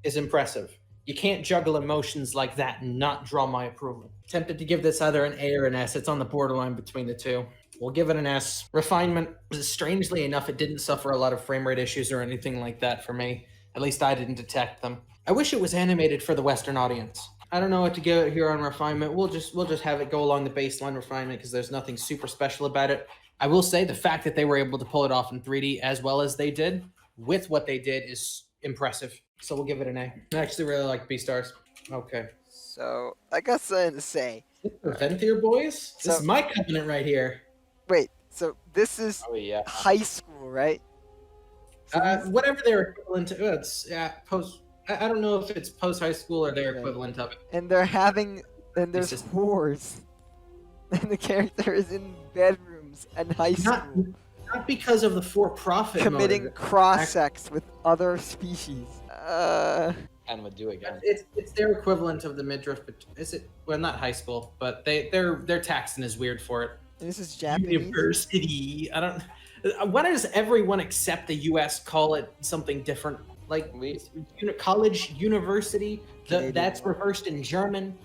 is impressive. You can't juggle emotions like that and not draw my approval. Tempted to give this either an A or an S. It's on the borderline between the two. We'll give it an S. Refinement, strangely enough, it didn't suffer a lot of frame rate issues or anything like that for me. At least I didn't detect them. I wish it was animated for the Western audience. I don't know what to give it here on refinement. We'll just have it go along the baseline refinement because there's nothing super special about it. I will say the fact that they were able to pull it off in 3D as well as they did, with what they did, is impressive. So we'll give it an A. I actually really like Beastars. Okay. So I got something to say. Prevent here, boys. This is my covenant right here. Wait, so this is high school, right? Whatever their equivalent to, it's post. I don't know if it's post high school or their equivalent of it. And there's whores, and the character is in bedrooms and high school. Not because of the for-profit committing motive. cross-sex with other species. and would do again. It's their equivalent of the midriff, but is it? Well, not high school, but their taxon is weird for it. This is Japanese. University. I don't. Why does everyone except the U.S. call it something different? Like college, university. That's reversed in German.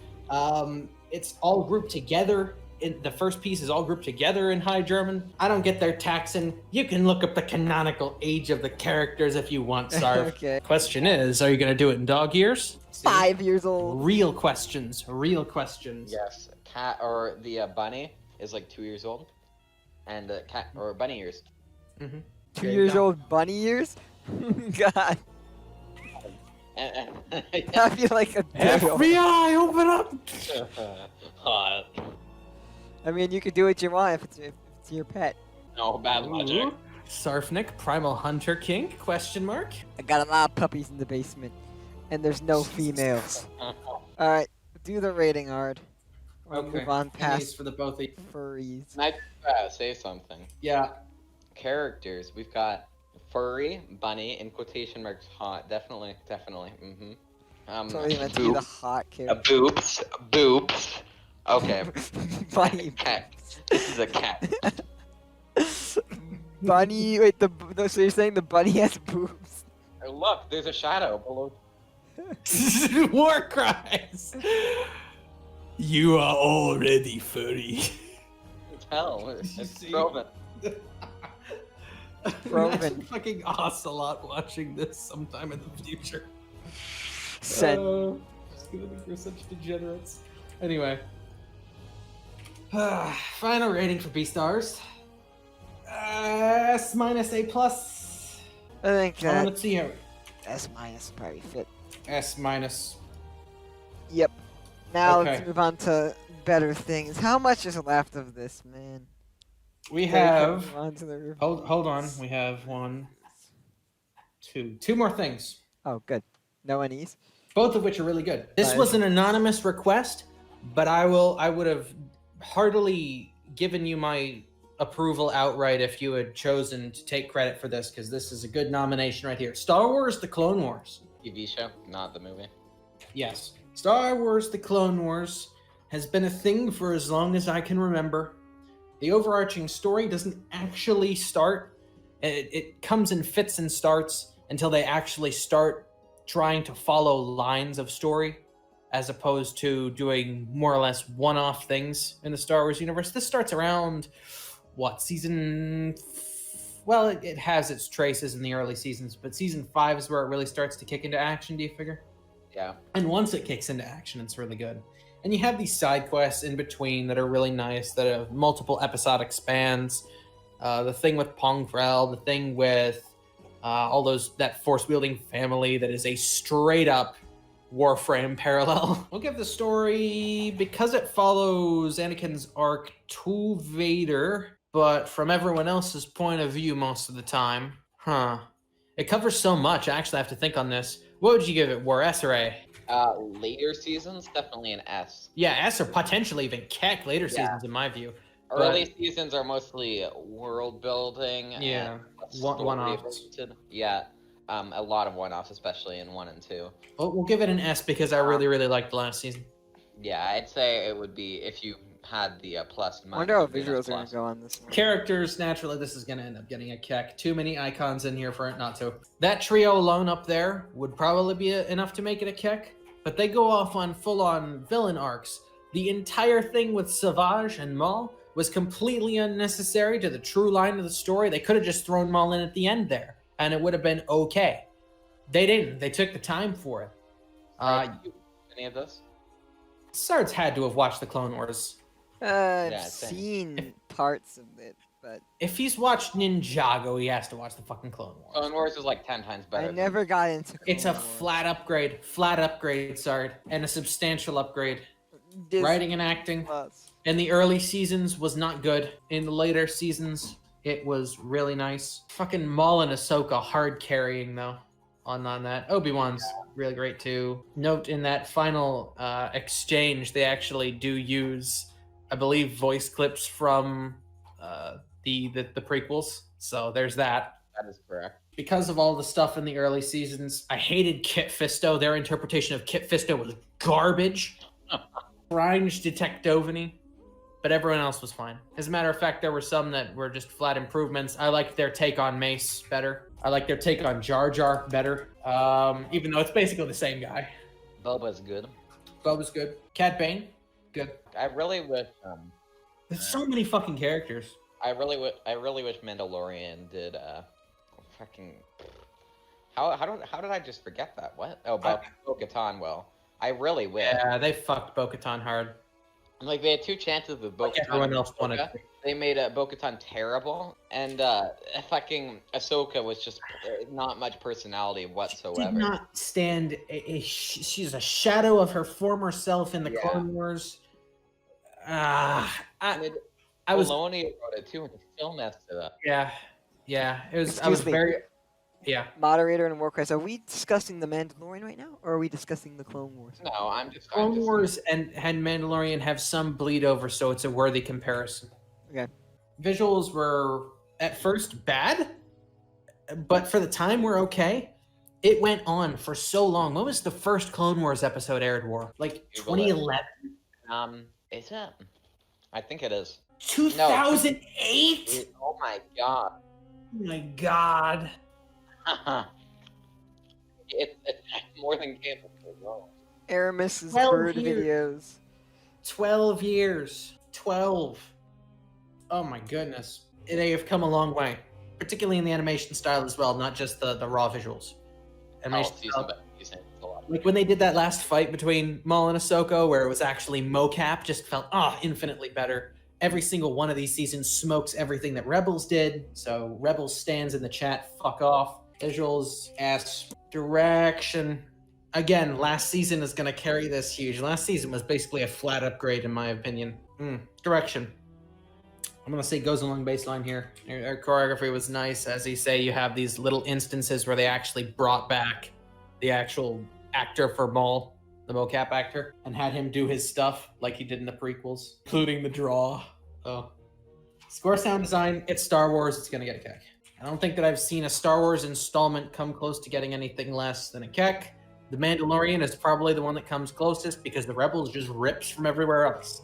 It's all grouped together. The first piece is all grouped together in High German. I don't get their taxon. You can look up the canonical age of the characters if you want, Sarv. Okay. Question is, are you going to do it in dog years? 5 years old. Real questions. Real questions. Yes, cat or the bunny is like 2 years old, and cat or bunny years. Mm-hmm. 2 years old bunny years? God. I feel like a FBI, open up! I mean, you could do what you want if it's your pet. No, bad logic. Sarfnic, Primal Hunter King? Question mark? I got a lot of puppies in the basement, and there's no females. Alright, do the rating, Ard. Or move on past for the both of you. furries. Can I say something? Yeah. Characters. We've got furry, bunny, in quotation marks, hot. Definitely. Mm-hmm. It's only meant to be the hot character. Boobs. Okay. Bunny. Cat. This is a cat. Bunny. Wait, so you're saying the bunny has boobs? Look, there's a shadow below. Warcries. You are already furry. Tell. It's proven. Imagine fucking Ocelot watching this sometime in the future. Send. It's gonna think we're such degenerates. Anyway. Final rating for Beastars. S minus A plus. I think let's see here. S minus probably fit. S minus. Yep. Now Okay. let's move on to better things. How much is left of this, man? We have. On to the Hold on. We have two more things. Oh, good. No unease. Both of which are really good. This was an anonymous request, but I would have heartily given you my approval outright if you had chosen to take credit for this, because this is a good nomination right here. Star Wars: The Clone Wars. TV show, not the movie. Yes. Star Wars: The Clone Wars has been a thing for as long as I can remember. The overarching story doesn't actually start. It comes in fits and starts until they actually start trying to follow lines of story, as opposed to doing more or less one-off things in the Star Wars universe. This starts around, season... Well, it has its traces in the early seasons, but season 5 is where it really starts to kick into action, do you figure? Yeah. And once it kicks into action, it's really good. And you have these side quests in between that are really nice, that have multiple episodic spans. The thing with Pongrel, the thing with that force-wielding family that is a straight-up Warframe parallel. We'll give the story, because it follows Anakin's arc to Vader, but from everyone else's point of view most of the time. It covers so much, I actually have to think on this. What would you give it, War, S or A? Later seasons, definitely an S. Yeah, S or potentially even Keck later seasons, in my view. Early seasons are mostly world building. Yeah, one-offs. Yeah, a lot of one-offs, especially in 1 and 2. Well, we'll give it an S because I really, really liked the last season. Yeah, I'd say it would be, if you had the plus. I wonder how visuals are going to go on this one. Characters, naturally, this is going to end up getting a Keck. Too many icons in here for it not to. That trio alone up there would probably be enough to make it a Keck, but they go off on full-on villain arcs. The entire thing with Savage and Maul was completely unnecessary to the true line of the story. They could have just thrown Maul in at the end there, and it would have been okay. They didn't. They took the time for it. Any of this? Sards had to have watched the Clone Wars. I've seen parts of it, but... If he's watched Ninjago, he has to watch the fucking Clone Wars. Clone Wars is like 10 times better. I never got into Clone It's a Wars. flat upgrade, Sard, and a substantial upgrade. Disney Writing and acting Plus. in the early seasons was not good. In the later seasons, it was really nice. Fucking Maul and Ahsoka hard carrying though on that. Obi-Wan's really great too. Note in that final exchange, they actually do use, I believe, voice clips from the prequels. So there's that. That is correct. because of all the stuff in the early seasons, I hated Kit Fisto. Their interpretation of Kit Fisto was garbage. Cringe Detectivini. But everyone else was fine. As a matter of fact, there were some that were just flat improvements. I liked their take on Mace better. I liked their take on Jar Jar better. Even though it's basically the same guy. Boba's good. Boba's good. Cad Bane, good. I really wish. There's so many fucking characters. I really wish Mandalorian did. Fucking. How did I just forget that? What? Oh, about Bo-Katan. Well, I really wish. Yeah, they fucked Bo-Katan hard. Like, they had two chances with Bo-Katan. Like everyone else wanted to. They made Bo-Katan terrible, and fucking Ahsoka was just not much personality whatsoever. Did not stand. She's a shadow of her former self in the Clone Wars. I was. Maloney wrote it too, and he still messed it up. Yeah. It was. Excuse I was me. very. Yeah. Moderator and Warcries, are we discussing The Mandalorian right now, or are we discussing the Clone Wars? No, Clone Wars and Mandalorian have some bleed over, so it's a worthy comparison. Okay. Visuals were at first bad, but for the time were okay. It went on for so long. When was the first Clone Wars episode aired, War? Like 2011? Is it? I think it is. 2008? Oh my god. Oh my god. It's more than Game of Thrones. Aramus's 12 bird years. videos. 12 years. 12. Oh my goodness. They have come a long way, particularly in the animation style as well, not just the raw visuals. Animation style. Like when they did that last fight between Maul and Ahsoka, where it was actually mocap, just felt infinitely better. Every single one of these seasons smokes everything that Rebels did. So Rebels stands in the chat, fuck off. Visuals, ass, direction. Again, last season is going to carry this huge. Last season was basically a flat upgrade, in my opinion. Direction. I'm going to say goes along baseline here. Our choreography was nice. As you say, you have these little instances where they actually brought back the actual actor for Maul, the mocap actor, and had him do his stuff like he did in the prequels, including the draw. Score, sound design, it's Star Wars, it's going to get a Keck. I don't think that I've seen a Star Wars installment come close to getting anything less than a Keck. The Mandalorian is probably the one that comes closest because the Rebels just rips from everywhere else.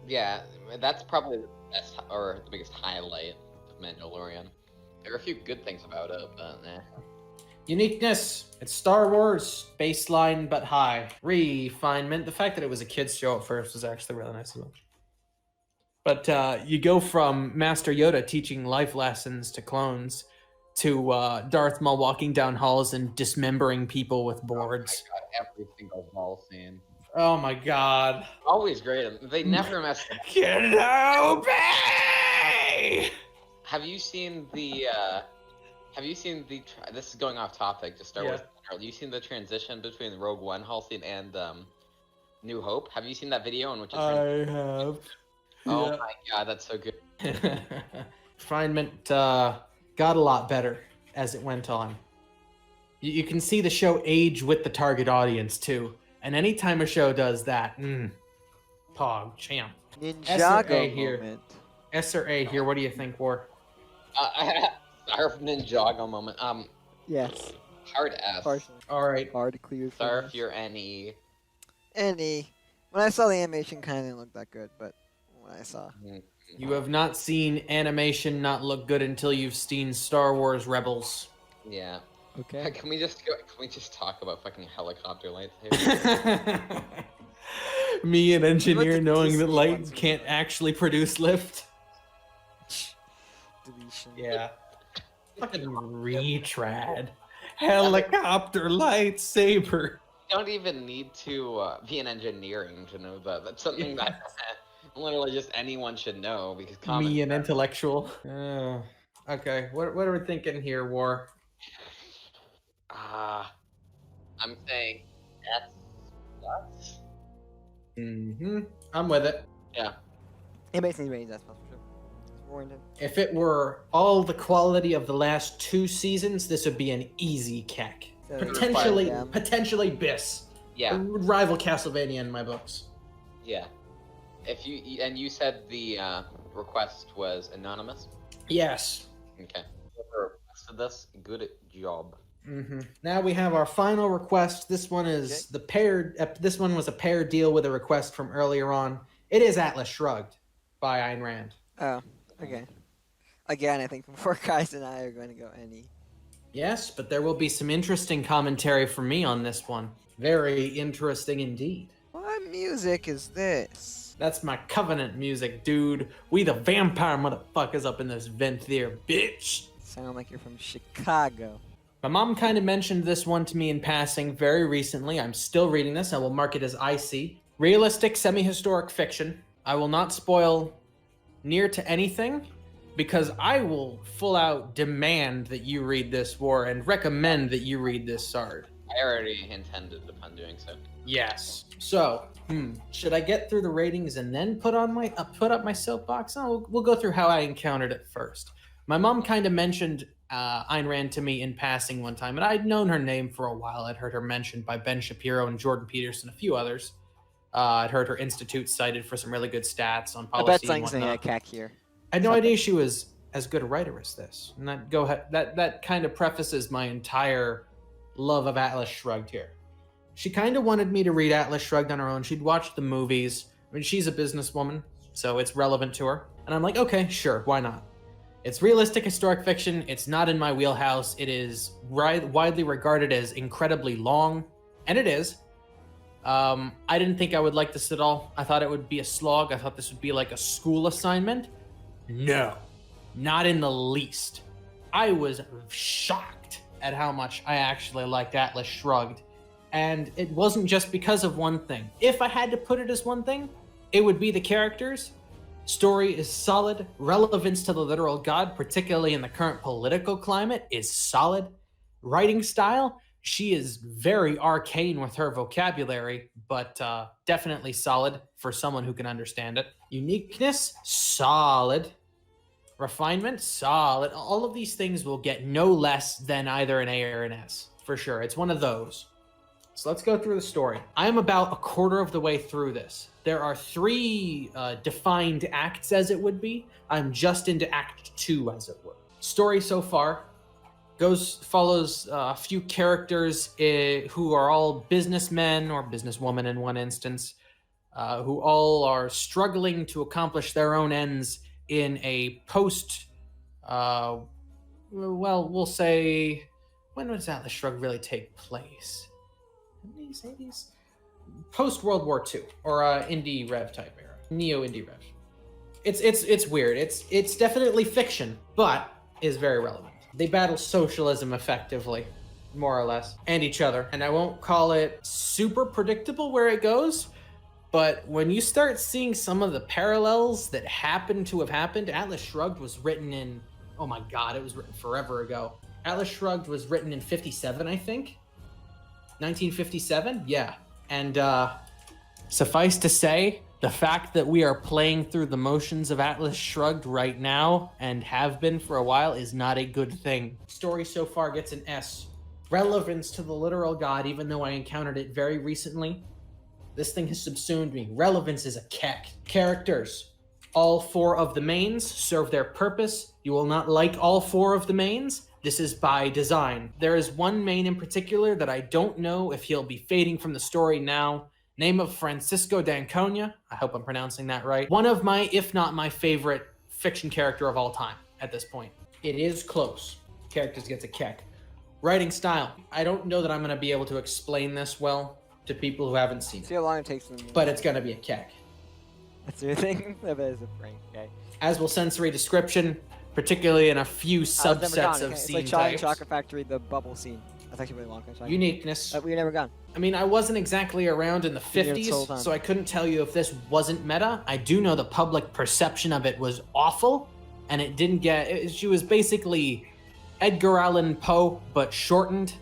Yeah, that's probably the best or the biggest highlight of Mandalorian. There are a few good things about it, but Uniqueness, it's Star Wars, baseline but high. Refinement, the fact that it was a kid's show at first was actually really nice as well. But you go from Master Yoda teaching life lessons to clones to Darth Maul walking down halls and dismembering people with boards. Oh my god, every single ball scene. Oh my god. Always great. They never mess up. Kenobi! Have you seen the this is going off topic, just Star Wars. Have you seen the transition between Rogue One hall scene and New Hope? Have you seen that video in which I have. Oh my god, that's so good. Refinement got a lot better as it went on. You can see the show age with the target audience too. And anytime a show does that, Pog, champ. Ninjago here. moment. S or A here, what do you think, War? Sarf Ninjago moment. Yes. Hard S. Partially. Alright. Hard to clear. Sarf, you're any. Any. When I saw the animation, kind of didn't look that good, but when I saw. You have not seen animation not look good until you've seen Star Wars Rebels. Yeah. Okay. Can we just talk about fucking helicopter lightsabers? Me, an engineer, Look at knowing that Disney light ones. can't actually produce lift. Deletion. Yeah. Fucking retrad. Helicopter lightsaber. You don't even need to be in engineering to know that. That's something that literally just anyone should know because Me, an intellectual. Okay, what are we thinking here, War? I'm saying S+. I'm with it. Yeah. Animation range, that's possible. Sure. It's warranted. If it were all the quality of the last 2 seasons, this would be an easy Keck. So, Potentially Biss. Yeah. It would rival Castlevania in my books. Yeah. If you said the request was anonymous. Yes. Okay. Whoever requested this, job. Now we have our final request. This one is the paired. This one was a paired deal with a request from earlier on. It is Atlas Shrugged by Ayn Rand. Oh, okay. Again, I think Warcries and I are going to go any. Yes, but there will be some interesting commentary from me on this one. Very interesting indeed. What music is this? That's my Covenant music, dude. We the vampire motherfuckers up in this vent there, bitch. Sound like you're from Chicago. My mom kind of mentioned this one to me in passing very recently. I'm still reading this. I will mark it as IC. Realistic, semi-historic fiction. I will not spoil near to anything because I will full out demand that you read this war and recommend that you read this Sard. I already intended upon doing so. Yes. So, should I get through the ratings and then put up my soapbox? Oh, we'll go through how I encountered it first. My mom kind of mentioned Ayn Rand to me in passing one time, and I'd known her name for a while. I'd heard her mentioned by Ben Shapiro and Jordan Peterson, a few others. I'd heard her institute cited for some really good stats on policy. I bet something's a cack here. I had no idea she was as good a writer as this. And that kind of prefaces my entire love of Atlas Shrugged here. She kind of wanted me to read Atlas Shrugged on her own. She'd watched the movies. I mean, she's a businesswoman, so it's relevant to her. And I'm like, okay, sure, why not? It's realistic historic fiction. It's not in my wheelhouse. It is widely regarded as incredibly long, and it is. I didn't think I would like this at all. I thought it would be a slog. I thought this would be like a school assignment. No, not in the least. I was shocked at how much I actually liked Atlas Shrugged, and it wasn't just because of one thing. If I had to put it as one thing, it would be the characters. Story is solid. Relevance to the literal god, particularly in the current political climate, is solid. Writing style, she is very arcane with her vocabulary, but definitely solid for someone who can understand it. Uniqueness, solid. Refinement, solid. All of these things will get no less than either an A or an S, for sure. It's one of those. So let's go through the story. I am about a quarter of the way through this. There are 3 defined acts, as it would be. I'm just into Act 2, as it were. Story so far follows a few characters who are all businessmen or businesswomen in one instance, who all are struggling to accomplish their own ends in a we'll say, when does Atlas Shrugged really take place? 70s, 80s? Post-World War II, or indie rev type era. Neo-indie rev. It's weird. It's definitely fiction, but is very relevant. They battle socialism effectively, more or less, and each other. And I won't call it super predictable where it goes, but when you start seeing some of the parallels that happen to have happened, Atlas Shrugged was written in, oh my god, it was written forever ago. Atlas Shrugged was written in 57, I think. 1957? Yeah. And suffice to say, the fact that we are playing through the motions of Atlas Shrugged right now, and have been for a while, is not a good thing. Story so far gets an S. Relevance to the literal god, even though I encountered it very recently. This thing has subsumed me. Relevance is a keck. Characters. All 4 of the mains serve their purpose. You will not like all 4 of the mains. This is by design. There is one main in particular that I don't know if he'll be fading from the story now. Name of Francisco d'Anconia. I hope I'm pronouncing that right. One of my, if not my favorite fiction character of all time at this point. It is close. Characters gets a keck. Writing style. I don't know that I'm going to be able to explain this well to people who haven't seen it. See how long it takes them. But it's going to be a keck. That's your thing? That is a prank, okay. As will sensory description, particularly in a few subsets of scene it's like Charlie types. Chocolate Factory, the bubble scene. That's actually really long. Uniqueness. We've never gone. I mean, I wasn't exactly around in the 50s, so I couldn't tell you if this wasn't meta. I do know the public perception of it was awful, and it didn't get... She was basically Edgar Allan Poe, but shortened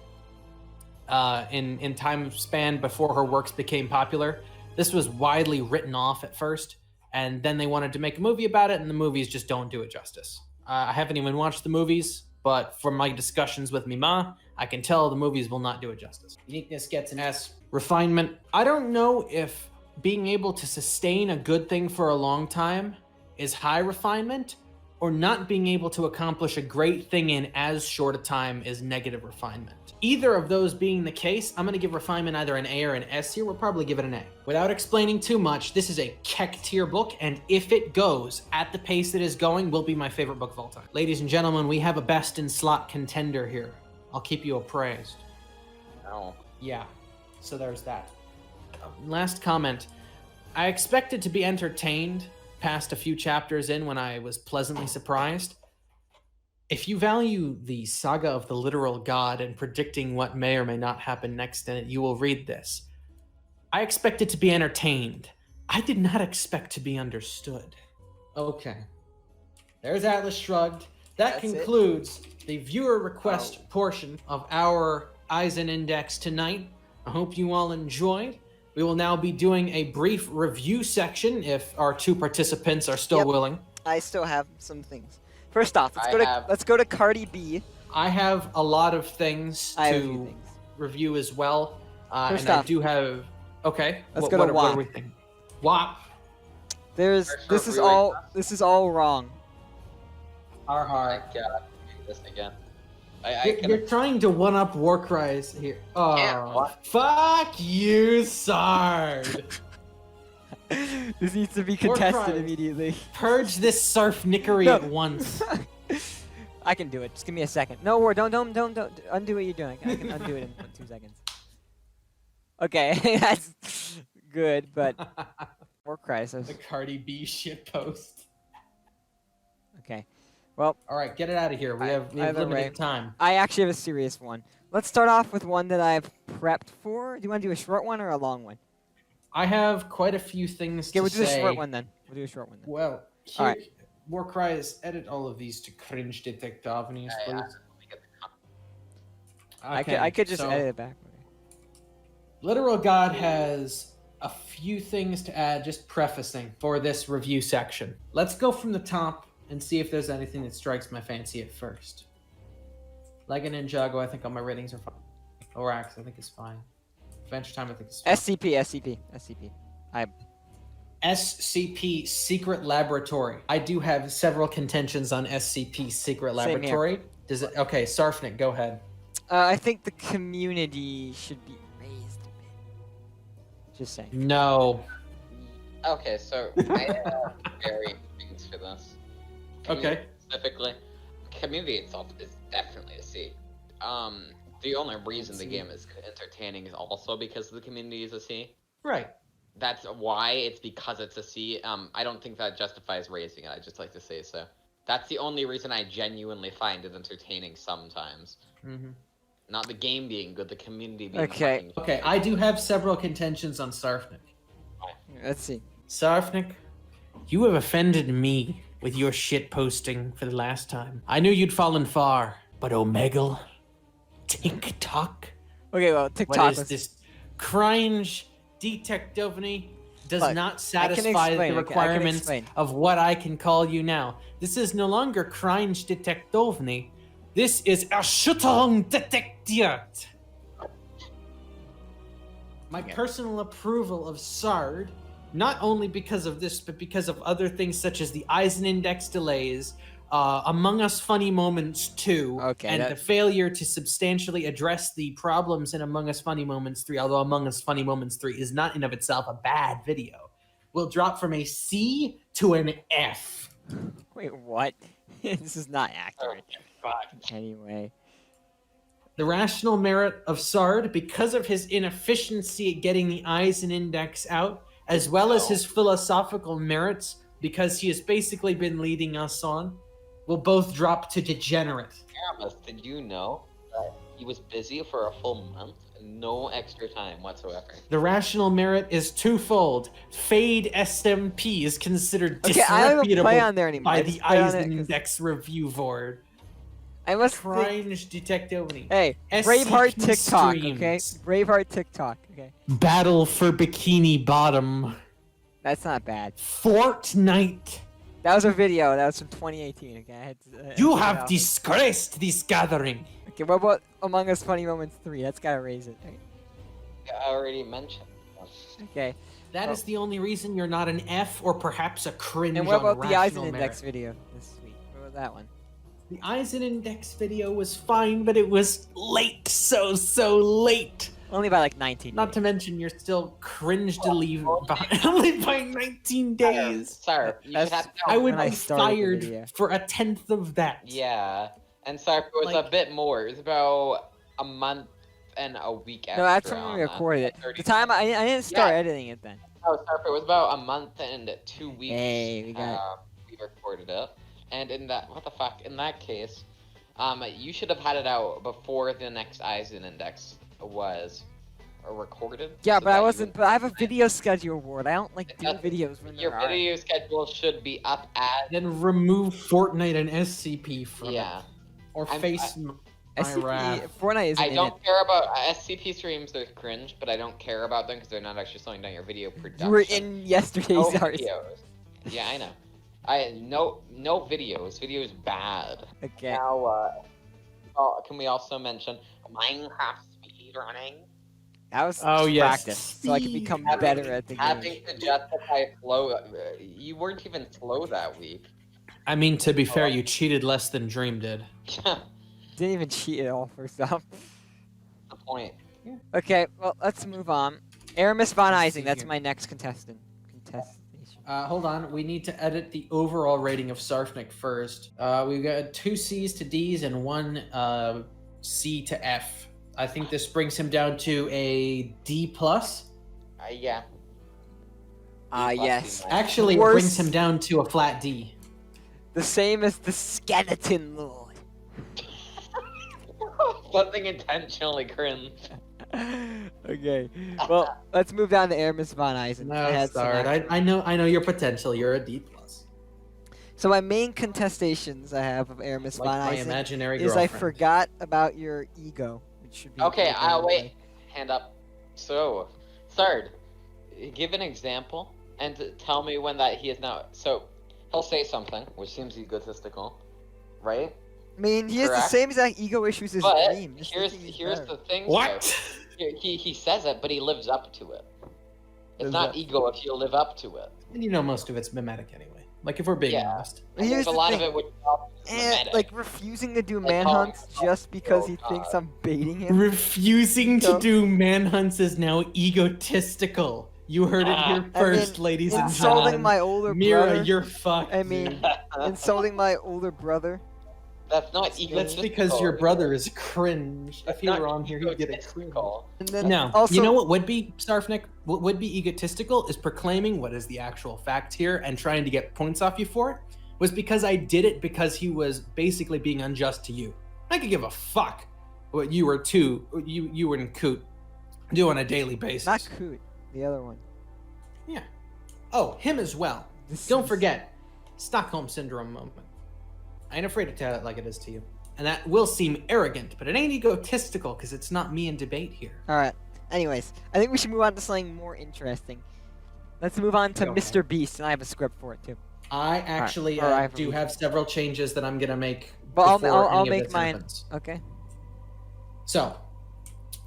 in time span before her works became popular. This was widely written off at first, and then they wanted to make a movie about it, and the movies just don't do it justice. I haven't even watched the movies, but from my discussions with Mima, I can tell the movies will not do it justice. Uniqueness gets an S. Refinement. I don't know if being able to sustain a good thing for a long time is high refinement, or not being able to accomplish a great thing in as short a time is negative refinement. Either of those being the case, I'm going to give refinement either an A or an S here. We'll probably give it an A. Without explaining too much, this is a Keck tier book, and if it goes at the pace it is going, will be my favorite book of all time. Ladies and gentlemen, we have a best in slot contender here. I'll keep you appraised. No. Yeah, so there's that. Last comment. I expected to be entertained past a few chapters in when I was pleasantly surprised. If you value the saga of the literal god and predicting what may or may not happen next in it, you will read this. I expected to be entertained. I did not expect to be understood. Okay. There's Atlas Shrugged. That concludes the viewer request portion of our Eisen Index tonight. I hope you all enjoyed. We will now be doing a brief review section if our two participants are still willing. I still have some things. First off, let's go to Cardi B. I have a lot of things to review as well. First and off, I do have... Okay. Let's go to WAP. What do we think? WAP. This is all wrong. Our heart. I gotta do this again. You're trying to one-up Warcries here. Oh, yeah, fuck you, Sard. This needs to be contested immediately. Purge this Sarfnickery at once. I can do it. Just give me a second. No, don't undo what you're doing. I can undo it in 2 seconds. Okay, that's good, but Warcries. The Cardi B shitpost. Okay, well. All right, get it out of here. We have limited time. I actually have a serious one. Let's start off with one that I've prepped for. Do you want to do a short one or a long one? I have quite a few things to say. We'll do a short one then. Well, here, right. Warcries, edit all of these to cringe detectives, please. I could just edit it back. Literal God has a few things to add, just prefacing for this review section. Let's go from the top and see if there's anything that strikes my fancy at first. Leg and Ninjago, I think all my ratings are fine. Orax, I think is fine. Adventure Time, I think is fine. SCP. SCP Secret Laboratory. I do have several contentions on SCP Secret Laboratory. Does it? Okay, Sarfnic, go ahead. I think the community should be raised a bit. Just saying. No. Okay, so I have very things for this. Okay. Specifically, community itself is definitely a C. The only reason the game is entertaining is also because the community is a C. Right. That's why it's because it's a C. I don't think that justifies raising it. I just like to say so. That's the only reason I genuinely find it entertaining sometimes. Mm-hmm. Not the game being good, the community being okay. Okay, I do have several contentions on Sarfnic. Let's see. Sarfnic, you have offended me with your shit posting for the last time. I knew you'd fallen far, but Omegle, TikTok. Okay, well, TikTok. What is this? Cringe detectivity does not satisfy the requirements of what I can call you now. This is no longer cringe detectivity. This is Erschütterung detektiert. My personal approval of Sard, not only because of this, but because of other things such as the Eisen Index delays, Among Us Funny Moments 2, and the failure to substantially address the problems in Among Us Funny Moments 3, although Among Us Funny Moments 3 is not in of itself a bad video, will drop from a C to an F. Wait, what? This is not accurate. Anyway. The rational merit of Sard, because of his inefficiency at getting the Eisen Index out, as well as his philosophical merits, because he has basically been leading us on, will both drop to degenerate. Aramus, did you know that he was busy for a full month and no extra time whatsoever? The rational merit is twofold. Fade SMP is considered disreputable by the Eisen Index Review Board. I must cringe detectivity. Hey, Braveheart TikTok, okay? Braveheart TikTok, okay? Battle for Bikini Bottom. That's not bad. Fortnite. That was a video. That was from 2018. Okay. You have disgraced this gathering. Okay. What about Among Us Funny Moments 3? That's gotta raise it. Okay. I already mentioned. Okay. That is the only reason you're not an F or perhaps a cringe. And what about on the Eisen merit. Index video this week? was that one? The Eisen Index video was fine, but it was late, so late. Only by like 19 Not days. to mention, you're still cringe to leave behind only by 19 days. Sorry, you should have I would when I be started the fired video. for a tenth of that. Yeah, and sorry, it was Like- a bit more. It was about a month and a week after. No, that's when on we that. recorded it. 30 The time I didn't start Yeah. editing it then. Oh, sorry, it was about a month and 2 weeks. Hey, we got we recorded it, and in that, what the fuck? In that case, you should have had it out before the next Eisen Index was recorded. Yeah, so but I that you wasn't. would- But I have a video schedule, Ward. I don't like do That's- videos when Your there are. video schedule should be up at. Then remove Fortnite and SCP from Yeah. it. Or I'm- face my SCP, wrath. Fortnite isn't I in don't it. care about SCP streams. They're cringe, but I don't care about them because they're not actually slowing down your video production. You were in yesterday's No ours. videos. Yeah, I know. No videos. Videos bad. Okay. Now, can we also mention Minecraft speedrunning? That was Oh, just yes. practice, so I could become Having- better at the game. Having to justify slow. You weren't even slow that week. I mean, to be fair, you cheated less than Dream did. Didn't even cheat at all, first off. The point. Okay, well, let's move on. Aramus von Let's Eisen, see that's here. my next contestation. Hold on, we need to edit the overall rating of Sarfnic first. We've got 2 C's to D's and 1 C to F. I think this brings him down to a D+. Yeah. Yes. Actually, it Worse. brings him down to a flat D. The same as the Skeleton Lord. Something intentionally cringe. Okay, well, let's move down to Aramus von Eisen. I No, had some sorry. action. I know your potential. You're a D+. So my main contestations I have of Aramus Like von my Eisen imaginary is I girlfriend. forgot about your ego, which should be Okay, included wait. anyway. Hand up. So, third, give an example and tell me when that he is now. So, he'll say something which seems egotistical, right? I mean, he has the Correct. same exact ego issues as But Dream. just here's thinking he's here's better. the thing. What? though. He says it, but he lives up to it. It's Lives not up. ego if you live up to it. And you know most of it's mimetic anyway. Like, if we're being Yeah. honest. But here's There's a the lot thing. of it which is And mimetic. like refusing to do Like, manhunts oh, just because he oh, thinks God. I'm baiting him. Refusing to No. do manhunts is now egotistical. You heard it here I first, mean, ladies and insulting gentlemen. my older Mira, brother. you're fucked. I mean, insulting my older brother. That's not That's egotistical. because your brother is cringe. That's If he not were on here, he'd get a cringe. egotistical. And then No, also, you know what would be, Sarfnic? What would be egotistical is proclaiming what is the actual fact here and trying to get points off you for it. Was because I did it because he was basically being unjust to you. I could give a fuck what you and Coot do on a daily basis. not Coot, the other one. Yeah. Oh, him as well. Don't forget, Stockholm Syndrome moment. I ain't afraid to tell it like it is to you. And that will seem arrogant, but it ain't egotistical because it's not me in debate here. All right. Anyways, I think we should move on to something more interesting. Let's move on to Okay. Mr. Beast, and I have a script for it too. I actually Alright, I have a do reason. have several changes that I'm gonna make. But I'll before I'll any of make this mine. happens. Okay. So,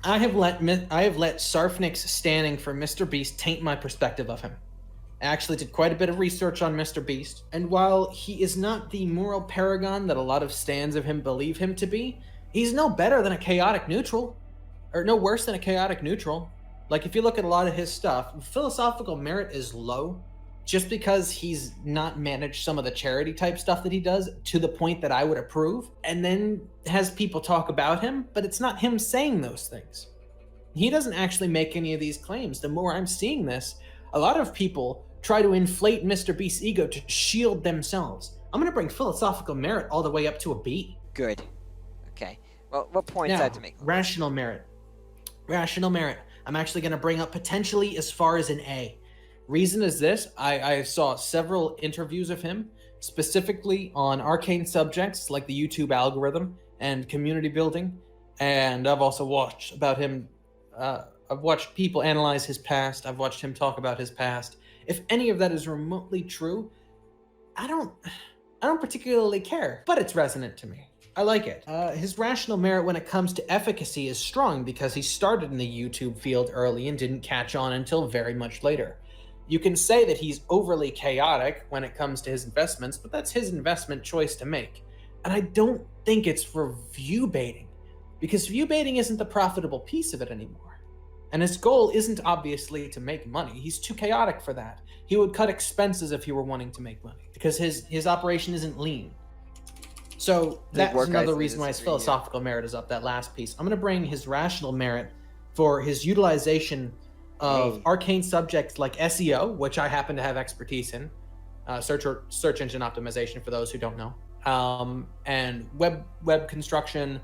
I have let Sarfnic's standing for Mr. Beast taint my perspective of him. I actually did quite a bit of research on Mr. Beast, and while he is not the moral paragon that a lot of stands of him believe him to be, he's no better than a chaotic neutral, or no worse than a chaotic neutral. Like, if you look at a lot of his stuff, philosophical merit is low, just because he's not managed some of the charity type stuff that he does to the point that I would approve, and then has people talk about him, but it's not him saying those things. He doesn't actually make any of these claims. The more I'm seeing this, a lot of people try to inflate Mr. Beast's ego to shield themselves. I'm going to bring philosophical merit all the way up to a B. Good. Okay. Well, what points I Now, have to make? rational merit. Rational merit. I'm actually going to bring up potentially as far as an A. Reason is this. I saw several interviews of him, specifically on arcane subjects like the YouTube algorithm and community building. And I've also watched about him. I've watched people analyze his past. I've watched him talk about his past. If any of that is remotely true, I don't particularly care, but it's resonant to me. I like it. His rational merit when it comes to efficacy is strong because he started in the YouTube field early and didn't catch on until very much later. You can say that he's overly chaotic when it comes to his investments, but that's his investment choice to make. And I don't think it's for view baiting, because view baiting isn't the profitable piece of it anymore. And his goal isn't obviously to make money. He's too chaotic for that. He would cut expenses if he were wanting to make money, because his operation isn't lean. So that's another reason why his philosophical merit is up, that last piece. I'm going to bring his rational merit for his utilization of arcane subjects like SEO, which I happen to have expertise in, search engine optimization for those who don't know, and web construction,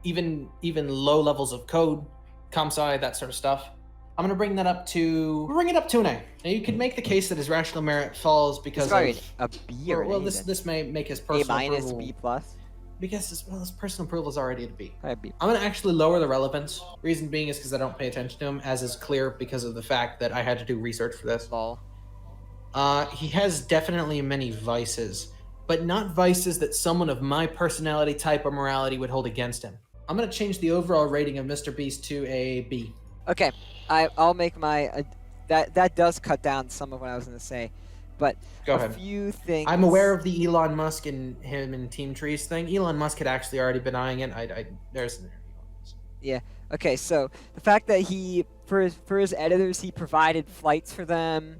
even low levels of code, comp sci, that sort of stuff. I'm going to bring it up to an A. Now you could make the case that his rational merit falls because of a B or well, this may make his personal A-, approval, B+. Because his personal approval is already at a B. B. I'm going to actually lower the relevance. Reason being is because I don't pay attention to him, as is clear because of the fact that I had to do research for this. He has definitely many vices, but not vices that someone of my personality type or morality would hold against him. I'm going to change the overall rating of Mr. Beast to a B. Okay, I'll make my that does cut down some of what I was going to say, but Go ahead. Few things. I'm aware of the Elon Musk and him and Team Trees thing. Elon Musk had actually already been eyeing it. Yeah. Okay. So the fact that he for his editors he provided flights for them,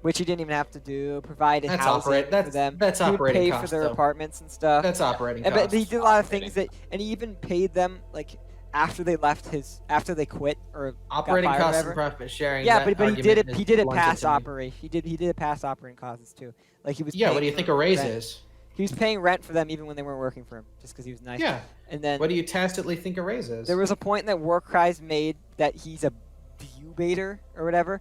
which he didn't even have to do. Provided housing for them. That's he operating would pay cost, for their though. apartments and stuff. That's operating cost. But he did a lot of things and he even paid them like after they quit or operating got fired, costs or and profit sharing. Yeah, but he did it. He did it blunted past to me. operation. He did it past operating costs too. Like he was. Yeah. What do you think a raise rent. is? He was paying rent for them even when they weren't working for him, just because he was nice. Yeah. And then What do you tacitly think a raise is? there was a point that Warcries made that he's a view baiter or whatever,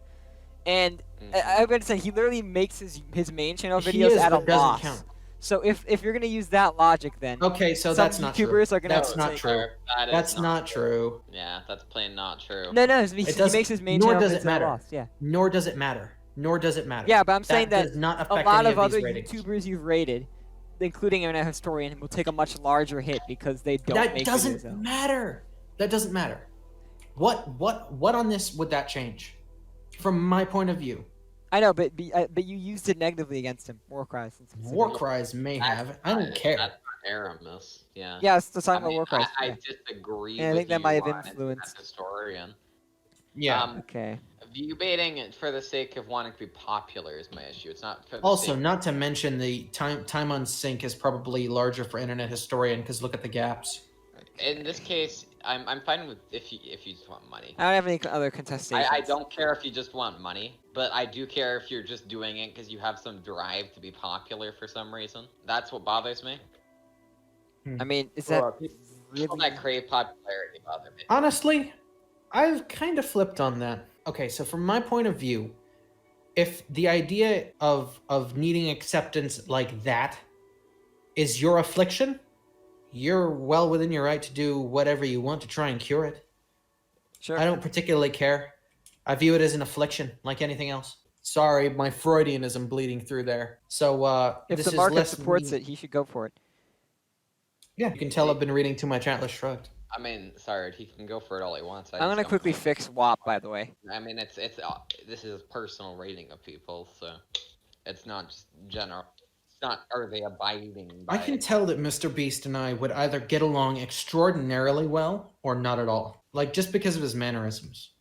and I'm going to say he literally makes his main channel videos at a loss. Count. So if you're going to use that logic, then okay, so some that's not true. YouTubers are going to. That's not true. That's not true. Yeah, that's plain not true. No, he makes his main channel videos at a loss. Yeah. Nor does it matter. Yeah, but I'm saying that does not a affect lot any of other these ratings. YouTubers you've rated, including Internet Historian, will take a much larger hit because they don't make videos. That doesn't matter. That doesn't matter. What on this would that change? From my point of view. I know, but you used it negatively against him, Warcries. Warcries may have. I don't care. That's Aramus. Yeah. Yeah, it's talking about Warcries. I disagree. And I think that might have influenced influenced. Historian. Yeah. Okay. View baiting for the sake of wanting to be popular is my issue. It's not for the Also, sake not to mention the time on sync is probably larger for Internet Historian because look at the gaps. In this case, I'm fine with if you just want money. I don't have any other contestations. I don't care if you just want money, but I do care if you're just doing it because you have some drive to be popular for some reason. That's what bothers me. I mean, is that People that crave popularity bother me. Honestly, I've kind of flipped on that. Okay, so from my point of view, if the idea of needing acceptance like that is your affliction, you're well within your right to do whatever you want to try and cure it. Sure. I don't particularly care. I view it as an affliction, like anything else. Sorry, my Freudianism bleeding through there. So, if the market supports it, he should go for it. Yeah, you can tell I've been reading too much Atlas Shrugged. I mean, sorry, he can go for it all he wants. I'm gonna quickly fix WAP, by the way. I mean, this is a personal rating of people, so it's not just general. It's not, are they abiding by I can tell that Mr. Beast and I would either get along extraordinarily well or not at all. Like, just because of his mannerisms.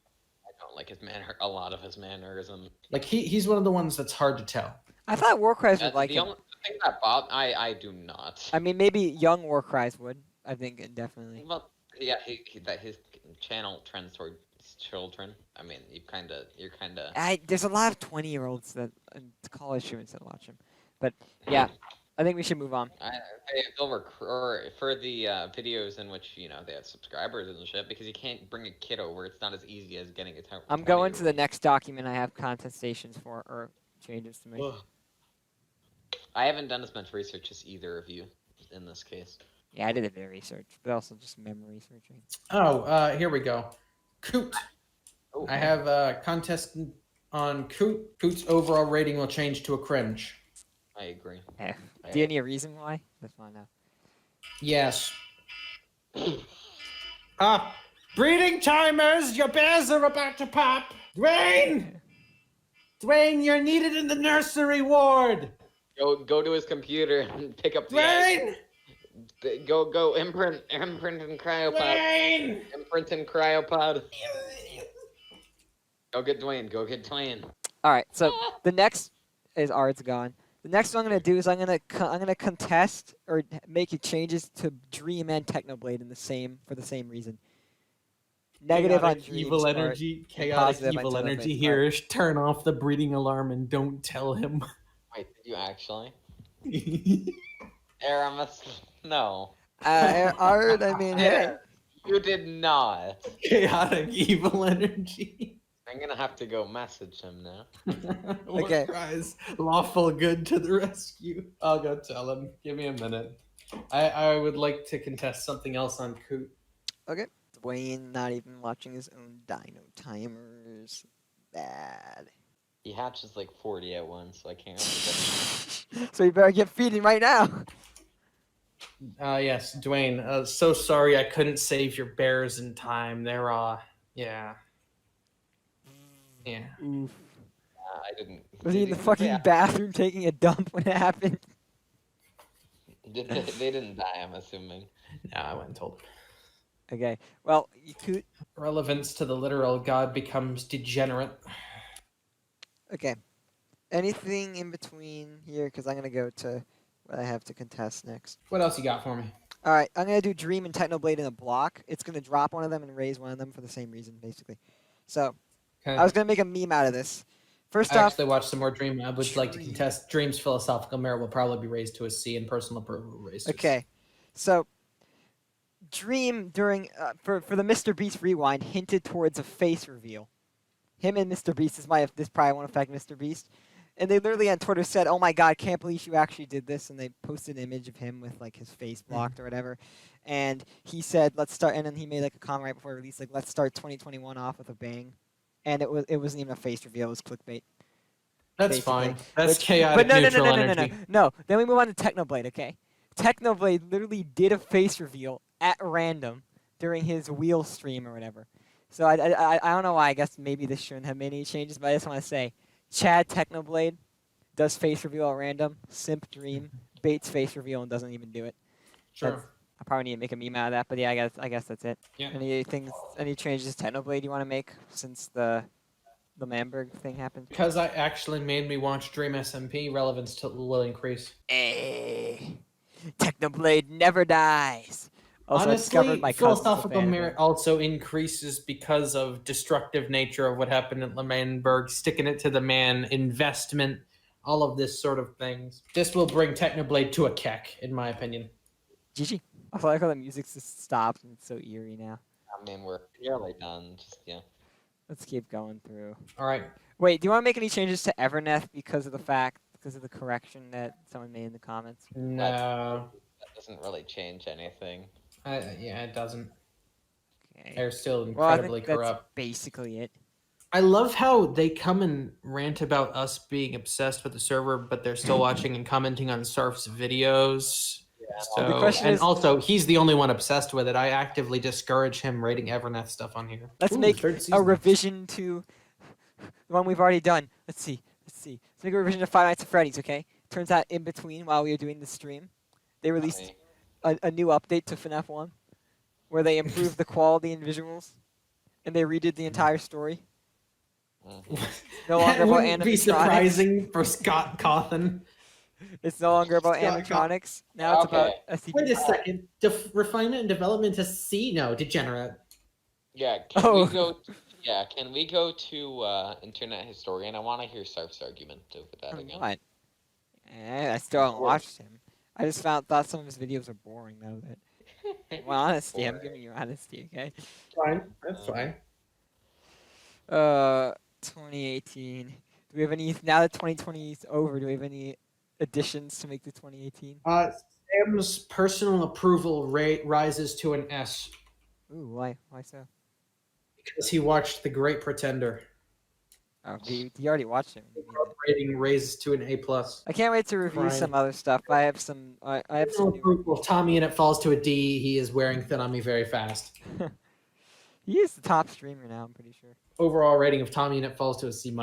I don't like a lot of his mannerisms. Like, he's one of the ones that's hard to tell. I thought Warcries would like the him. only thing that I do not. I mean, maybe young Warcries would. I think definitely. Well, yeah, that his channel trends toward children. I mean, you're kind of. There's a lot of 20-year-olds that college students that watch him, but yeah, I think we should move on. They'll recur for the videos in which they have subscribers and shit because you can't bring a kid over. It's not as easy as getting a. I'm going to the next document I have contestations for or changes to make. Ugh. I haven't done as much research as either of you in this case. Yeah, I did a bit of research, but also just memory searching. Oh, here we go. Coot. Oh. I have a contest on Coot. Coot's overall rating will change to a cringe. I agree. Yeah. Do you need a reason why? Let's find out. Yes. Breeding timers! Your bears are about to pop! Rain! Dwayne, you're needed in the nursery ward. Go to his computer and pick up the Dwayne. Go imprint in cryopod. Dwayne. Imprint in cryopod. Go get Dwayne. All right. So the next is Art's gone. The next one I'm gonna do is I'm gonna contest or make changes to Dream and Technoblade for the same reason. Negative on Chaotic Dream's evil part, energy. and Chaotic positive on evil energy Technoblade's here. Turn off the breeding alarm and don't tell him. Wait, did you actually? Aramus, no. Art, I mean, hey. You did not. Chaotic evil energy. I'm gonna have to go message him now. Okay. Warcries, lawful good to the rescue. I'll go tell him. Give me a minute. I would like to contest something else on Coot. Okay. Dwayne not even watching his own dino timers. Bad. He hatches like 40 at once, so I can't really So you better get feeding right now. Yes, Dwayne. So sorry I couldn't save your bears in time. They're yeah. Oof. I didn't. Was he in the fucking bathroom taking a dump when it happened? They didn't die, I'm assuming. No, I went and told him. Okay. Well, you could. Relevance to the literal god becomes degenerate. Okay. Anything in between here? Because I'm gonna go to what I have to contest next. What else you got for me? All right. I'm gonna do Dream and Technoblade in a block. It's gonna drop one of them and raise one of them for the same reason, basically. So. Okay. I was going to make a meme out of this. First I off... actually watched some more Dream. I would like to contest Dream's philosophical merit will probably be raised to a C and personal approval raised to a C. Okay. So, Dream, during for the Mr. Beast rewind, hinted towards a face reveal. Him and Mr. Beast, this probably won't affect Mr. Beast. And they literally on Twitter said, "Oh my god, can't believe you actually did this." And they posted an image of him with like his face blocked or whatever. And he said, "Let's start," and then he made like a comment right before release, like, "Let's start 2021 off with a bang." And it wasn't even a face reveal; it was clickbait. That's basically. fine. That's chaotic neutral energy. No. Then we move on to Technoblade. Okay, Technoblade literally did a face reveal at random during his wheel stream or whatever. So I don't know why. I guess maybe this shouldn't have made any changes, but I just want to say, Chad Technoblade does face reveal at random. Simp Dream baits face reveal and doesn't even do it. Sure. I probably need to make a meme out of that, but yeah, I guess that's it. Yeah. Any changes to Technoblade you want to make since the Manberg thing happened? Because I actually made me watch Dream SMP, relevance will increase. Hey, Technoblade never dies. Also, honestly, my philosophical merit also increases because of destructive nature of what happened at Manberg, sticking it to the man, investment, all of this sort of things. This will bring Technoblade to a keck, in my opinion. GG. I like how the music just stops and it's so eerie now. I mean, we're nearly done. Just yeah. Let's keep going through. All right. Wait, do you want to make any changes to Everneth because of the correction that someone made in the comments? No. That doesn't really change anything. Yeah, it doesn't. Okay. They're still incredibly corrupt. corrupt. That's basically it. I love how they come and rant about us being obsessed with the server, but they're still watching and commenting on Sarf's videos. Yeah, So, the question is, also, he's the only one obsessed with it. I actively discourage him rating Everneth stuff on here. let's make a revision to the one we've already done. Let's see. Let's make a revision to Five Nights at Freddy's, okay? Turns out in between, while we were doing the stream, they released a new update to FNAF 1 where they improved the quality and visuals and they redid the entire story. No longer about animatronics. Be surprising for Scott Cawthon. It's no longer about Scott animatronics. Now it's about SCP. Wait a second. Refinement and development to C? No, degenerate. Yeah, can we go to Internet Historian? I want to hear Sarf's argument over that again. What? I still haven't watched him. I just thought some of his videos are boring though. Well, honesty, I'm giving you honesty, okay? Fine, that's fine. 2018. Do we have any, now that 2020 is over, do we have any additions to make to 2018? Sam's personal approval rate rises to an S. Ooh, why? Why so? Because he watched The Great Pretender. Oh, you already watched him. Rating raises to an A+. I can't wait to review some other stuff. I have some. I have some. Approval. Tommy and it falls to a D. He is wearing thin on me very fast. He is the top streamer now. I'm pretty sure. Overall rating of Tommy and it falls to a C-.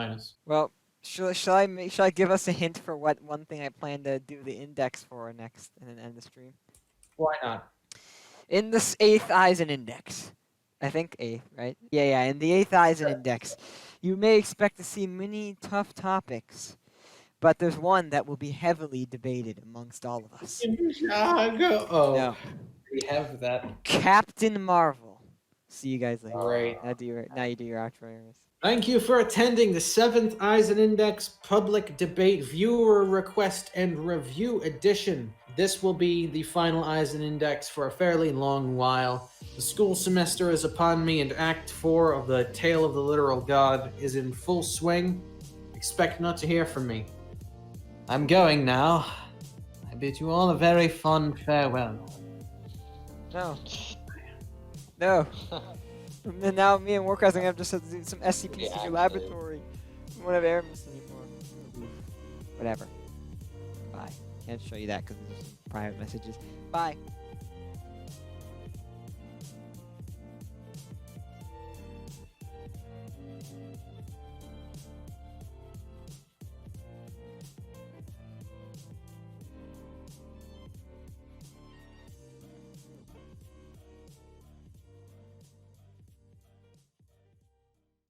Well, Shall I give us a hint for what one thing I plan to do the index for next and then end the stream? Why not? In this 8th Eisen Index, I think 8th, right? Yeah. In the 8th Eisen Index, you may expect to see many tough topics, but there's one that will be heavily debated amongst all of us. Oh, No. we have that. Captain Marvel. See you guys later. Great. Now you do your outro, Aramus. Thank you for attending the 7th Eisen Index Public Debate Viewer Request and Review Edition. This will be the final Eisen Index for a fairly long while. The school semester is upon me, and Act 4 of the Tale of the Literal God is in full swing. Expect not to hear from me. I'm going now. I bid you all a very fond farewell. No. No. And now me and Warcries are gonna have to do some SCP Yeah, laboratory. We won't have Aramus anymore. Whatever. Bye. Can't show you that because there's some private messages. Bye.